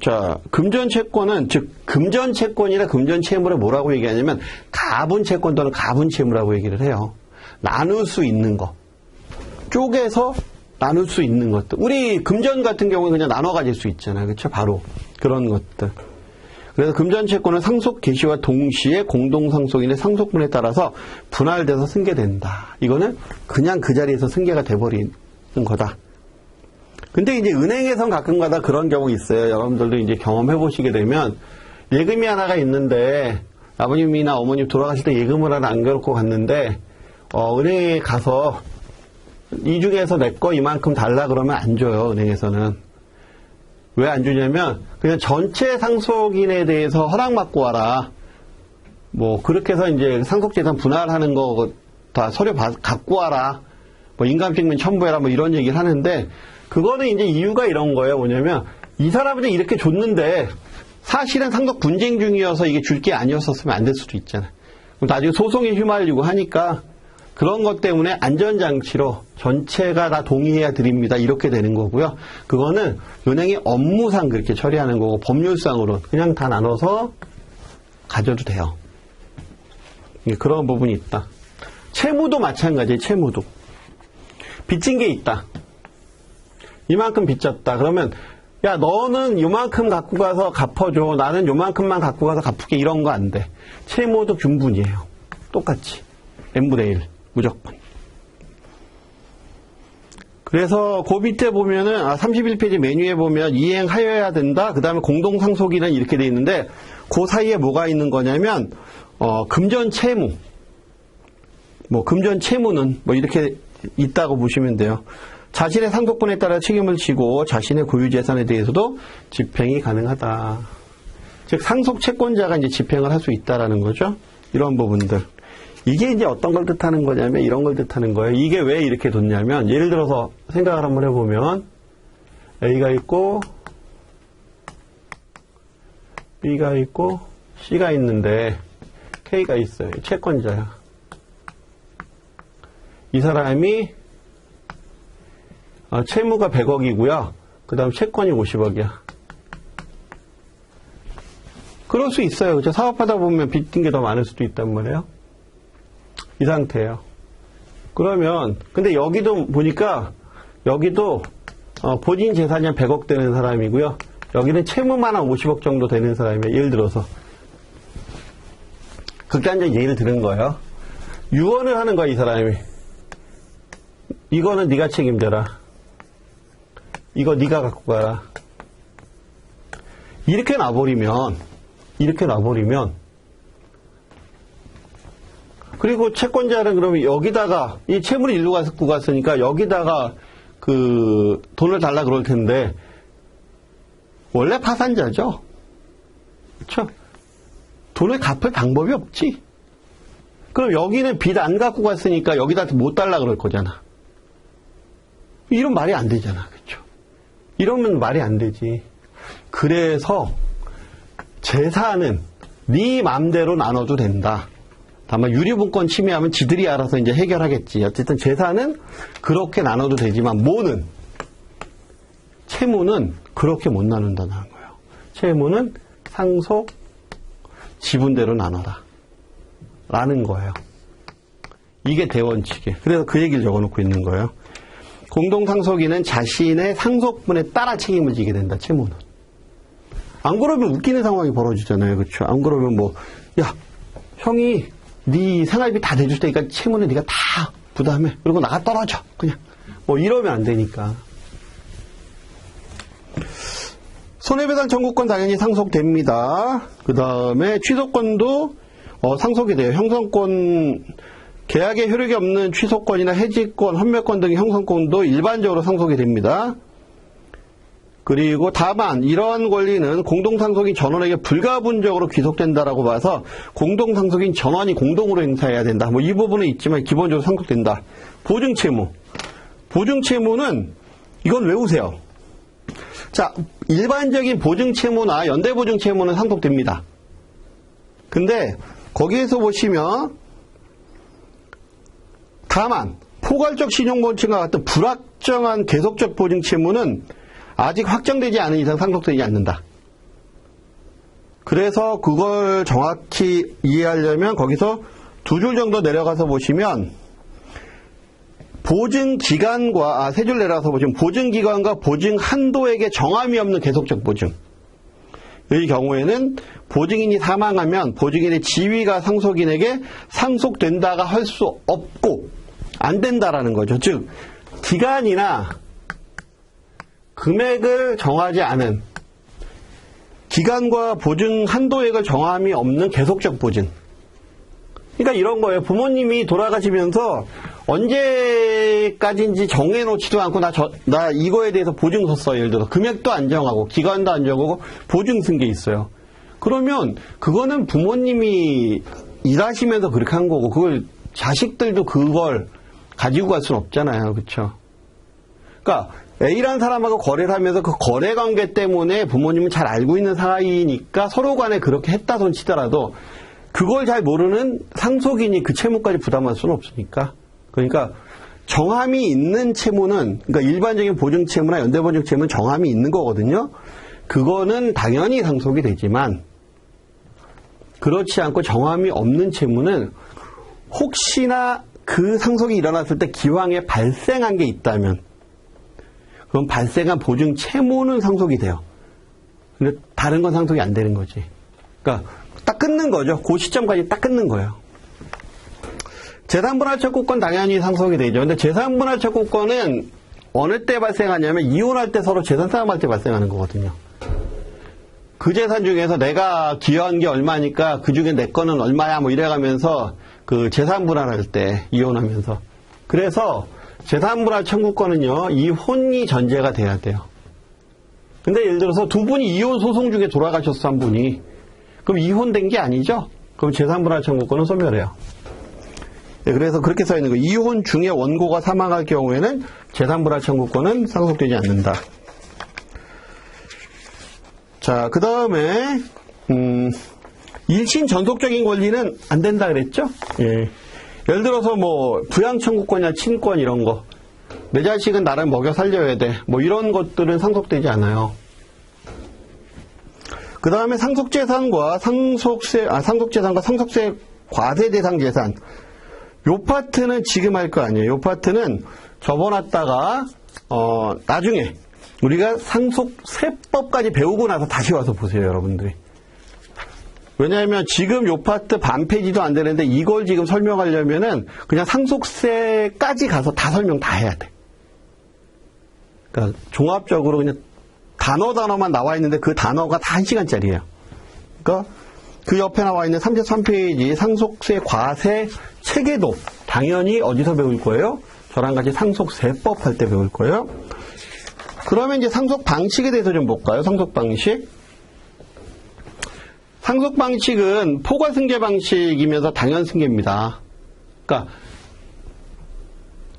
금전채권은, 즉, 금전채권이나 금전채무를 뭐라고 얘기하냐면, 가분채권 또는 가분채무라고 얘기를 해요. 나눌 수 있는 거. 쪼개서 나눌 수 있는 것들. 우리 금전 같은 경우는 그냥 나눠 가질 수 있잖아요. 그쵸? 바로. 그런 것들. 그래서 금전채권은 상속 개시와 동시에 공동상속인의 상속분에 따라서 분할돼서 승계된다. 이거는 그냥 그 자리에서 승계가 돼버리는 거다. 근데 이제 은행에선 가끔가다 그런 경우 있어요. 여러분들도 이제 경험해 보시게 되면 예금이 하나가 있는데 아버님이나 어머님 돌아가실 때 예금을 하나 안겨놓고 갔는데 은행에 가서 이 중에서 내 거 이만큼 달라 그러면 안 줘요. 은행에서는. 왜 안 주냐면 그냥 전체 상속인에 대해서 허락받고 와라. 뭐 그렇게 해서 이제 상속재산 분할하는 거 다 서류 갖고 와라. 뭐 인감증명 첨부해라. 뭐 이런 얘기를 하는데 그거는 이제 이유가 이런 거예요. 뭐냐면 이 사람한테 이렇게 줬는데 사실은 상속 분쟁 중이어서 이게 줄 게 아니었었으면 안 될 수도 있잖아요. 그럼 나중에 소송에 휘말리고 하니까 그런 것 때문에 안전장치로 전체가 다 동의해야 드립니다. 이렇게 되는 거고요. 그거는 은행이 업무상 그렇게 처리하는 거고 법률상으로 그냥 다 나눠서 가져도 돼요. 그런 부분이 있다. 채무도 마찬가지예요. 채무도. 빚진 게 있다. 이만큼 빚졌다. 그러면 야 너는 요만큼 갖고 가서 갚아줘. 나는 요만큼만 갖고 가서 갚을게. 이런 거 안 돼. 채무도 균분이에요. 똑같이. n분의 1 무조건. 그래서 그 밑에 보면은 31페이지 메뉴에 보면 이행하여야 된다. 그 다음에 공동상속인은 이렇게 돼 있는데 그 사이에 뭐가 있는 거냐면 금전 채무. 뭐 금전 채무는 뭐 이렇게 있다고 보시면 돼요. 자신의 상속분에 따라 책임을 지고 자신의 고유 재산에 대해서도 집행이 가능하다. 즉 상속 채권자가 이제 집행을 할 수 있다라는 거죠. 이런 부분들. 이게 이제 어떤 걸 뜻하는 거냐면 이런 걸 뜻하는 거예요. 이게 왜 이렇게 뒀냐면 예를 들어서 생각을 한번 해보면 A가 있고 B가 있고 C가 있는데 K가 있어요. 채권자야. 이 사람이 채무가 100억이고요. 그 다음 채권이 50억이야. 그럴 수 있어요. 그렇죠? 사업하다 보면 빚진 게 더 많을 수도 있단 말이에요. 이 상태예요. 그러면 근데 여기도 보니까 여기도 본인 재산이 한 100억 되는 사람이고요. 여기는 채무만 한 50억 정도 되는 사람이에요. 예를 들어서 극단적 예를 들은 거예요. 유언을 하는 거야 이 사람이. 이거는 네가 책임져라. 이거 네가 갖고 가라. 이렇게 놔버리면 그리고 채권자는 그러면 여기다가 이 채무를 일로 갖고 갔으니까 여기다가 그 돈을 달라 그럴 텐데 원래 파산자죠. 그렇죠? 돈을 갚을 방법이 없지. 그럼 여기는 빚 안 갖고 갔으니까 여기다 못 달라 그럴 거잖아. 이런 말이 안 되잖아. 그렇죠? 이러면 말이 안 되지. 그래서 재산은 네 맘대로 나눠도 된다. 다만 유리분권 침해하면 지들이 알아서 이제 해결하겠지. 어쨌든 재산은 그렇게 나눠도 되지만 뭐는 채무는 그렇게 못 나눈다는 거예요. 채무는 상속 지분대로 나눠라 라는 거예요. 이게 대원칙이에요. 그래서 그 얘기를 적어놓고 있는 거예요. 공동상속인은 자신의 상속분에 따라 책임을 지게 된다. 채무는. 안 그러면 웃기는 상황이 벌어지잖아요. 그렇죠? 안 그러면 뭐 야 형이 네 생활비 다 대줄 테니까 채무는 네가 다 부담해. 그리고 나가 떨어져. 그냥 뭐 이러면 안 되니까. 손해배상 청구권 당연히 상속됩니다. 그 다음에 취소권도 상속이 돼요. 형성권, 계약의 효력이 없는 취소권이나 해지권, 환멸권 등의 형성권도 일반적으로 상속이 됩니다. 그리고 다만 이러한 권리는 공동상속인 전원에게 불가분적으로 귀속된다라고 봐서 공동상속인 전원이 공동으로 행사해야 된다. 뭐 이 부분은 있지만 기본적으로 상속된다. 보증채무. 보증채무는 이건 외우세요. 자, 일반적인 보증채무나 연대보증채무는 상속됩니다. 근데 거기에서 보시면 다만 포괄적 신용보증과 같은 불확정한 계속적 보증채무는 아직 확정되지 않은 이상 상속되지 않는다. 그래서 그걸 정확히 이해하려면 거기서 두 줄 정도 내려가서 보시면 보증기간과 세 줄 내려가서 보시면 보증기간과 보증 한도에게 정함이 없는 계속적 보증. 의 경우에는 보증인이 사망하면 보증인의 지위가 상속인에게 상속된다가 할 수 없고 안 된다라는 거죠. 즉 기간이나 금액을 정하지 않은 기간과 보증 한도액을 정함이 없는 계속적 보증. 그러니까 이런 거예요. 부모님이 돌아가시면서 언제까지인지 정해놓지도 않고 나 이거에 대해서 보증 썼어. 예를 들어서 금액도 안 정하고 기간도 안 정하고 보증 쓴 게 있어요. 그러면 그거는 부모님이 일하시면서 그렇게 한 거고 그걸 자식들도 그걸 가지고 갈 수는 없잖아요. 그렇죠? 그러니까 A라는 사람하고 거래를 하면서 그 거래 관계 때문에 부모님은 잘 알고 있는 사이니까 서로 간에 그렇게 했다 손 치더라도 그걸 잘 모르는 상속인이 그 채무까지 부담할 수는 없으니까. 그러니까 정함이 있는 채무는, 그러니까 일반적인 보증채무나 연대보증채무는 정함이 있는 거거든요. 그거는 당연히 상속이 되지만 그렇지 않고 정함이 없는 채무는 혹시나 그 상속이 일어났을 때 기왕에 발생한 게 있다면 그럼 발생한 보증 채무는 상속이 돼요. 근데 다른 건 상속이 안 되는 거지. 그러니까 딱 끊는 거죠. 그 시점까지 딱 끊는 거예요. 재산분할 청구권 당연히 상속이 되죠. 근데 재산분할 청구권은 어느 때 발생하냐면 이혼할 때 서로 재산 싸움할 때 발생하는 거거든요. 그 재산 중에서 내가 기여한 게 얼마니까 그 중에 내 거는 얼마야 뭐 이래가면서 그 재산분할할 때 이혼하면서. 그래서 재산분할 청구권은요, 이혼이 전제가 돼야 돼요. 근데 예를 들어서 두 분이 이혼 소송 중에 돌아가셨어, 한 분이. 그럼 이혼된 게 아니죠? 그럼 재산분할 청구권은 소멸해요. 네, 그래서 그렇게 써 있는 거예요. 이혼 중에 원고가 사망할 경우에는 재산분할 청구권은 상속되지 않는다. 자, 그 다음에 일신 전속적인 권리는 안 된다 그랬죠? 예. 예를 들어서 뭐 부양 청구권이나 친권 이런 거, 내 자식은 나를 먹여 살려야 돼, 뭐 이런 것들은 상속되지 않아요. 그 다음에 상속재산과 상속재산과 상속세 과세 대상 재산, 요 파트는 지금 할 거 아니에요. 요 파트는 접어놨다가 나중에 우리가 상속세법까지 배우고 나서 다시 와서 보세요, 여러분들이. 왜냐하면 지금 요 파트 반 페이지도 안 되는데 이걸 지금 설명하려면은 그냥 상속세까지 가서 다 설명 다 해야 돼. 그러니까 종합적으로 그냥 단어만 나와 있는데 그 단어가 다 1시간짜리예요. 그러니까 그 옆에 나와 있는 33페이지 상속세 과세 체계도 당연히 어디서 배울 거예요? 저랑 같이 상속세법 할 때 배울 거예요. 그러면 이제 상속 방식에 대해서 좀 볼까요? 상속 방식. 상속 방식은 포괄 승계 방식이면서 당연 승계입니다. 그러니까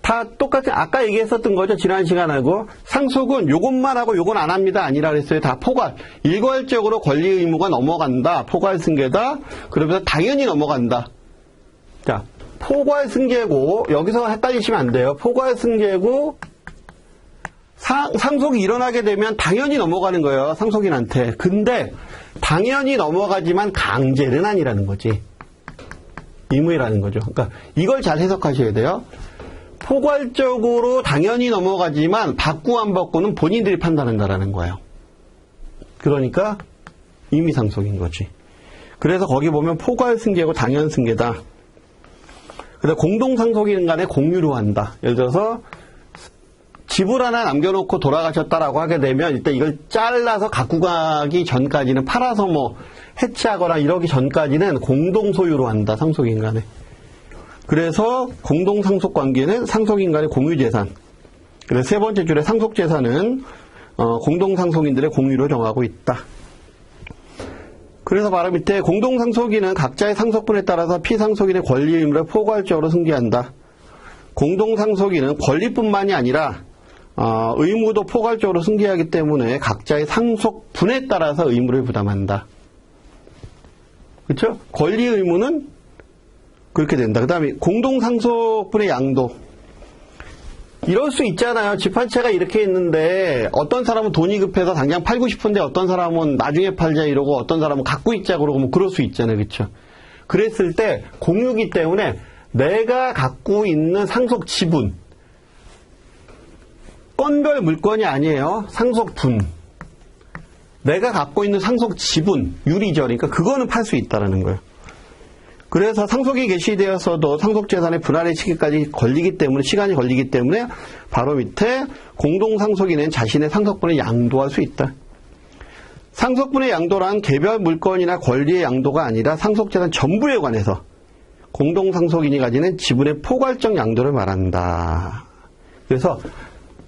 다 똑같이 아까 얘기했었던 거죠. 지난 시간하고 상속은 요것만 하고 요건 안 합니다. 아니라 그랬어요. 다 포괄. 일괄적으로 권리 의무가 넘어간다. 포괄 승계다. 그러면서 당연히 넘어간다. 자, 포괄 승계고 여기서 헷갈리시면 안 돼요. 포괄 승계고 상속이 일어나게 되면 당연히 넘어가는 거예요. 상속인한테. 근데 당연히 넘어가지만 강제는 아니라는 거지. 의무라는 거죠. 그러니까 이걸 잘 해석하셔야 돼요. 포괄적으로 당연히 넘어가지만 받고 안 받고는 본인들이 판단한다라는 거예요. 그러니까 임의상속인 거지. 그래서 거기 보면 포괄 승계고 당연 승계다. 그래서 공동상속인 간에 공유로 한다. 예를 들어서 집을 하나 남겨놓고 돌아가셨다라고 하게 되면 일단 이걸 잘라서 갖고 가기 전까지는 팔아서 뭐 해체하거나 이러기 전까지는 공동소유로 한다. 상속인 간에. 그래서 공동상속관계는 상속인 간의 공유재산. 그래서 세 번째 줄에 상속재산은 공동상속인들의 공유로 정하고 있다. 그래서 바로 밑에 공동상속인은 각자의 상속분에 따라서 피상속인의 권리 의무를 포괄적으로 승계한다. 공동상속인은 권리뿐만이 아니라 의무도 포괄적으로 승계하기 때문에 각자의 상속분에 따라서 의무를 부담한다. 그렇죠? 권리 의무는 그렇게 된다. 그 다음에 공동상속분의 양도. 이럴 수 있잖아요. 집 한 채가 이렇게 있는데 어떤 사람은 돈이 급해서 당장 팔고 싶은데 어떤 사람은 나중에 팔자 이러고 어떤 사람은 갖고 있자 그러고 뭐 그럴 수 있잖아요. 그렇죠? 그랬을 때 공유기 때문에 내가 갖고 있는 상속 지분, 건별 물건이 아니에요. 상속분. 내가 갖고 있는 상속 지분, 유리죠. 그러니까 그거는 팔 수 있다라는 거예요. 그래서 상속이 개시되어서도 상속재산의 분할의 시기까지 걸리기 때문에, 시간이 걸리기 때문에 바로 밑에 공동상속인은 자신의 상속분을 양도할 수 있다. 상속분의 양도란 개별 물건이나 권리의 양도가 아니라 상속재산 전부에 관해서 공동상속인이 가지는 지분의 포괄적 양도를 말한다. 그래서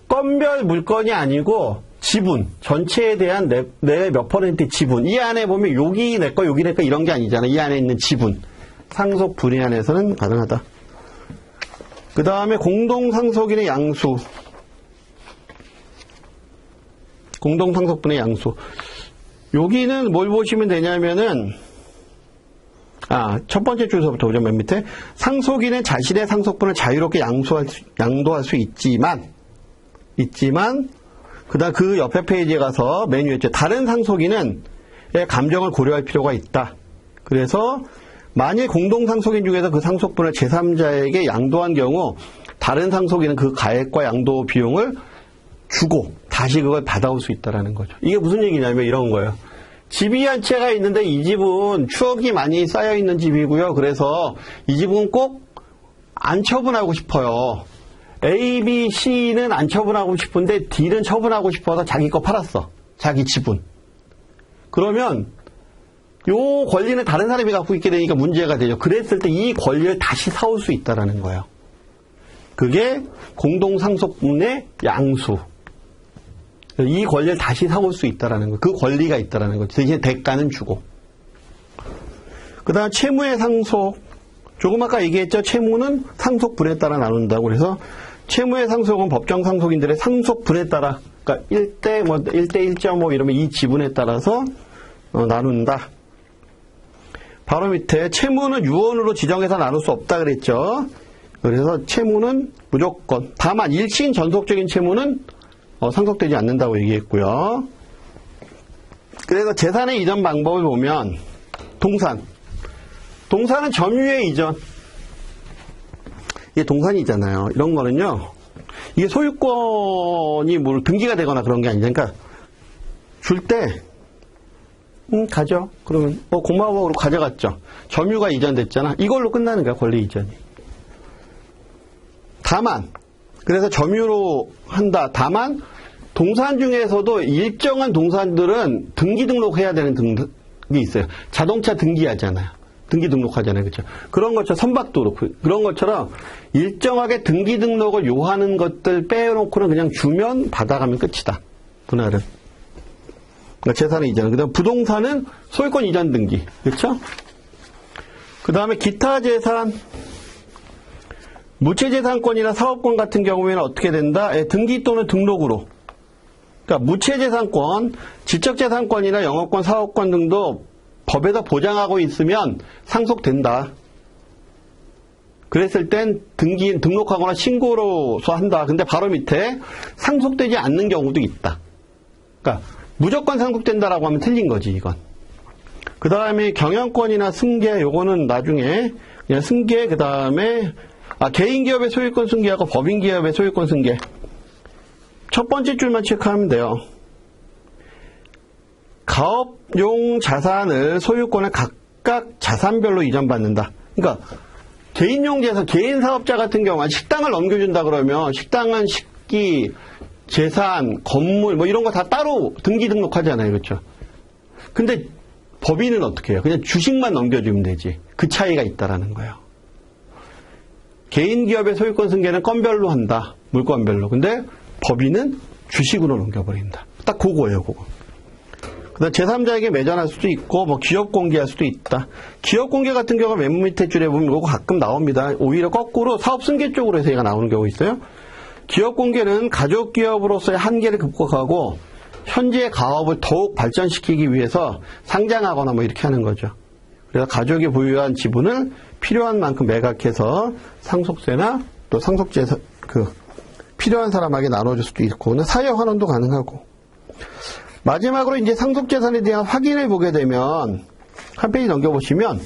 건별 물건이 아니고 지분, 전체에 대한 내 몇 퍼센트 지분. 이 안에 보면 여기 내 거, 여기 내 거 이런 게 아니잖아. 이 안에 있는 지분. 상속 분의 안에서는 가능하다. 그 다음에 공동상속인의 양수. 공동상속분의 양수. 여기는 뭘 보시면 되냐면은, 첫 번째 줄서부터 보죠. 맨 밑에. 상속인은 자신의 상속분을 자유롭게 양도할 수 있지만, 그 다음 그 옆에 페이지에 가서 맨 위에 다른 상속인은 감정을 고려할 필요가 있다. 그래서 만일 공동상속인 중에서 그 상속분을 제3자에게 양도한 경우 다른 상속인은 그 가액과 양도 비용을 주고 다시 그걸 받아올 수 있다는 거죠. 이게 무슨 얘기냐면 이런 거예요. 집이 한 채가 있는데 이 집은 추억이 많이 쌓여있는 집이고요. 그래서 이 집은 꼭 안 처분하고 싶어요. A, B, C는 안 처분하고 싶은데 D는 처분하고 싶어서 자기 거 팔았어. 자기 지분. 그러면 요 권리는 다른 사람이 갖고 있게 되니까 문제가 되죠. 그랬을 때 이 권리를 다시 사올 수 있다라는 거예요. 그게 공동상속분의 양수. 이 권리를 다시 사올 수 있다라는 거. 그 권리가 있다라는 거. 대신 대가는 주고. 그 다음 채무의 상속. 조금 아까 얘기했죠. 채무는 상속분에 따라 나눈다고. 그래서 채무의 상속은 법정 상속인들의 상속분에 따라, 그러니까 1대 1.5 이러면 이 지분에 따라서 나눈다. 바로 밑에 채무는 유언으로 지정해서 나눌 수 없다 그랬죠. 그래서 채무는 무조건. 다만 일시인 전속적인 채무는 상속되지 않는다고 얘기했고요. 그래서 재산의 이전 방법을 보면 동산은 점유의 이전. 이게 동산이잖아요. 이런 거는요. 이게 소유권이 뭐 등기가 되거나 그런 게 아니라, 그러니까 줄 때 가져. 그러면 고마워. 그러고 가져갔죠. 점유가 이전됐잖아. 이걸로 끝나는 거야. 권리 이전이. 다만 그래서 점유로 한다. 다만 동산 중에서도 일정한 동산들은 등기 등록해야 되는 등록이 있어요. 자동차 등기하잖아요. 등기 등록하잖아요. 그렇죠? 그런 것처럼 선박도로 그런 것처럼 일정하게 등기 등록을 요하는 것들 빼놓고는 그냥 주면 받아가면 끝이다. 분할은. 그러니까 재산의 이전. 그다음 부동산은 소유권 이전 등기. 그렇죠? 그다음에 기타 재산, 무채재산권이나 사업권 같은 경우에는 어떻게 된다? 등기 또는 등록으로. 그러니까 무채재산권, 지적재산권이나 영업권, 사업권 등도 법에서 보장하고 있으면 상속된다. 그랬을 땐 등록하거나 신고로서 한다. 근데 바로 밑에 상속되지 않는 경우도 있다. 그러니까 무조건 상속된다라고 하면 틀린 거지, 이건. 그 다음에 경영권이나 승계, 요거는 나중에 그냥 승계, 그 다음에 개인기업의 소유권 승계하고 법인기업의 소유권 승계. 첫 번째 줄만 체크하면 돼요. 가업용 자산을 소유권을 각각 자산별로 이전받는다. 그러니까 개인용 재산, 개인 사업자 같은 경우는 식당을 넘겨준다 그러면 식당은 식기, 재산, 건물 뭐 이런 거 다 따로 등기 등록하잖아요. 그렇죠? 근데 법인은 어떻게 해요? 그냥 주식만 넘겨주면 되지. 그 차이가 있다라는 거예요. 개인 기업의 소유권 승계는 건별로 한다. 물건별로. 근데 법인은 주식으로 넘겨버린다. 딱 그거예요, 그거. 그다음 제3자에게 매전할 수도 있고, 뭐 기업 공개할 수도 있다. 기업 공개 같은 경우가 맨 밑에 줄에 보면 이거 가끔 나옵니다. 오히려 거꾸로 사업 승계 쪽으로 해서 얘가 나오는 경우 있어요. 기업 공개는 가족 기업으로서의 한계를 극복하고 현재의 가업을 더욱 발전시키기 위해서 상장하거나 뭐 이렇게 하는 거죠. 그래서 가족이 보유한 지분을 필요한 만큼 매각해서 상속세나 또 상속재산 필요한 사람에게 나눠줄 수도 있고, 사회 환원도 가능하고. 마지막으로 이제 상속재산에 대한 확인을 보게 되면 한 페이지 넘겨보시면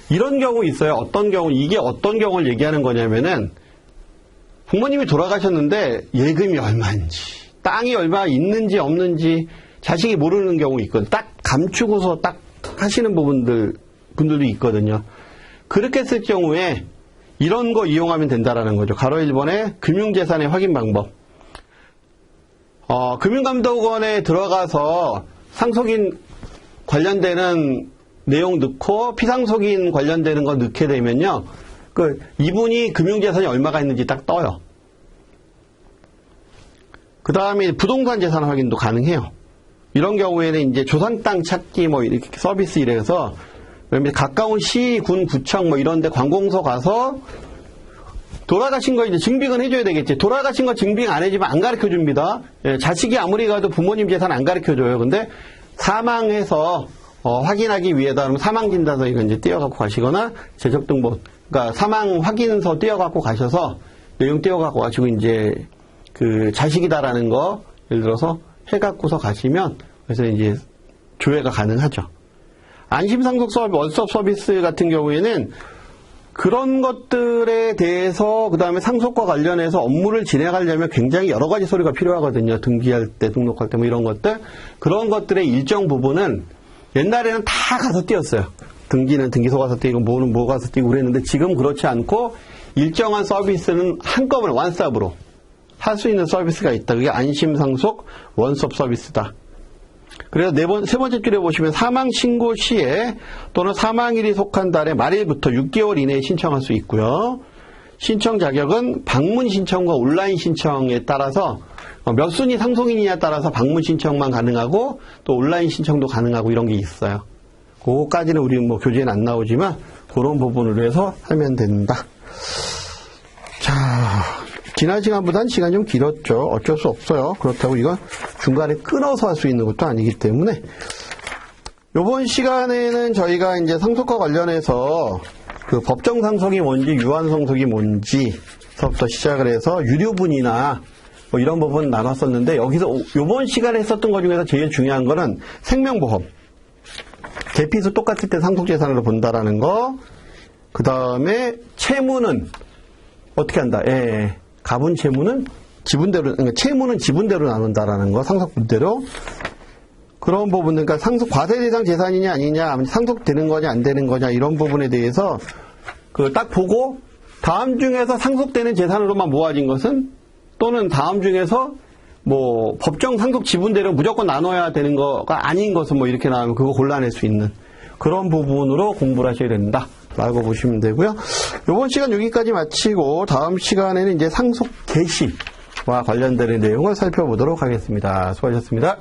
이런 경우 있어요. 이게 어떤 경우를 얘기하는 거냐면은 부모님이 돌아가셨는데 예금이 얼마인지, 땅이 얼마 있는지 없는지 자식이 모르는 경우 있거든요. 딱 감추고서 딱 하시는 분들도 있거든요. 그렇게 했을 경우에 이런 거 이용하면 된다라는 거죠. 가로 1번의 금융재산의 확인 방법. 금융감독원에 들어가서 상속인 관련되는 내용 넣고 피상속인 관련되는 거 넣게 되면요. 이분이 금융재산이 얼마가 있는지 딱 떠요. 그 다음에 부동산 재산 확인도 가능해요. 이런 경우에는 이제 조상 땅 찾기 뭐 이렇게 서비스 이래서 가까운 시, 군, 구청 뭐 이런 데 관공서 가서 돌아가신 거 이제 증빙은 해줘야 되겠지. 돌아가신 거 증빙 안 해주면 안 가르쳐 줍니다. 예, 자식이 아무리 가도 부모님 재산 안 가르쳐 줘요. 근데 사망해서 확인하기 위해다 그러면 사망진단서 이거 이제 띄워갖고 가시거나 재적등본, 그러니까 사망 확인서 띄워갖고 가셔서 내용 띄워갖고 가시고 이제 그 자식이다라는 거 예를 들어서 해갖고서 가시면 그래서 이제 조회가 가능하죠. 안심상속 서비스, 월수업 서비스 같은 경우에는 그런 것들에 대해서 그 다음에 상속과 관련해서 업무를 진행하려면 굉장히 여러 가지 서류가 필요하거든요. 등기할 때, 등록할 때 뭐 이런 것들. 그런 것들의 일정 부분은 옛날에는 다 가서 띄었어요. 등기는 등기소 가서 떼고 뭐는 뭐 가서 떼고 그랬는데 지금 그렇지 않고 일정한 서비스는 한꺼번에 원스톱으로 할 수 있는 서비스가 있다. 그게 안심상속 원스톱 서비스다. 그래서 세 번째 줄에 보시면 사망 신고 시에 또는 사망일이 속한 달의 말일부터 6개월 이내에 신청할 수 있고요. 신청 자격은 방문 신청과 온라인 신청에 따라서 몇 순위 상속인이냐에 따라서 방문 신청만 가능하고 또 온라인 신청도 가능하고 이런 게 있어요. 그거까지는 우리 뭐 교재는 안 나오지만 그런 부분으로 해서 하면 된다. 자, 지난 시간보다는 시간이 좀 길었죠. 어쩔 수 없어요. 그렇다고 이건 중간에 끊어서 할 수 있는 것도 아니기 때문에 이번 시간에는 저희가 이제 상속과 관련해서 그 법정 상속이 뭔지 유한 상속이 뭔지서부터 시작을 해서 유류분이나 뭐 이런 부분 나눴었는데 여기서 이번 시간에 했었던 것 중에서 제일 중요한 거는 생명보험. 계피수 똑같을 때 상속재산으로 본다라는 거. 그 다음에 채무는 어떻게 한다? 가분 채무는 지분대로, 그러니까 채무는 지분대로 나눈다라는 거. 상속분대로. 그런 부분, 그러니까 상속 과세대상 재산이냐 아니냐, 상속되는 거냐 안 되는 거냐 이런 부분에 대해서 그 딱 보고 다음 중에서 상속되는 재산으로만 모아진 것은 또는 다음 중에서 뭐 법정 상속 지분대로 무조건 나눠야 되는 거가 아닌 것은 뭐 이렇게 나오면 그거 골라낼 수 있는 그런 부분으로 공부를 하셔야 된다 라고 보시면 되고요. 이번 시간 여기까지 마치고 다음 시간에는 이제 상속 개시와 관련되는 내용을 살펴보도록 하겠습니다. 수고하셨습니다.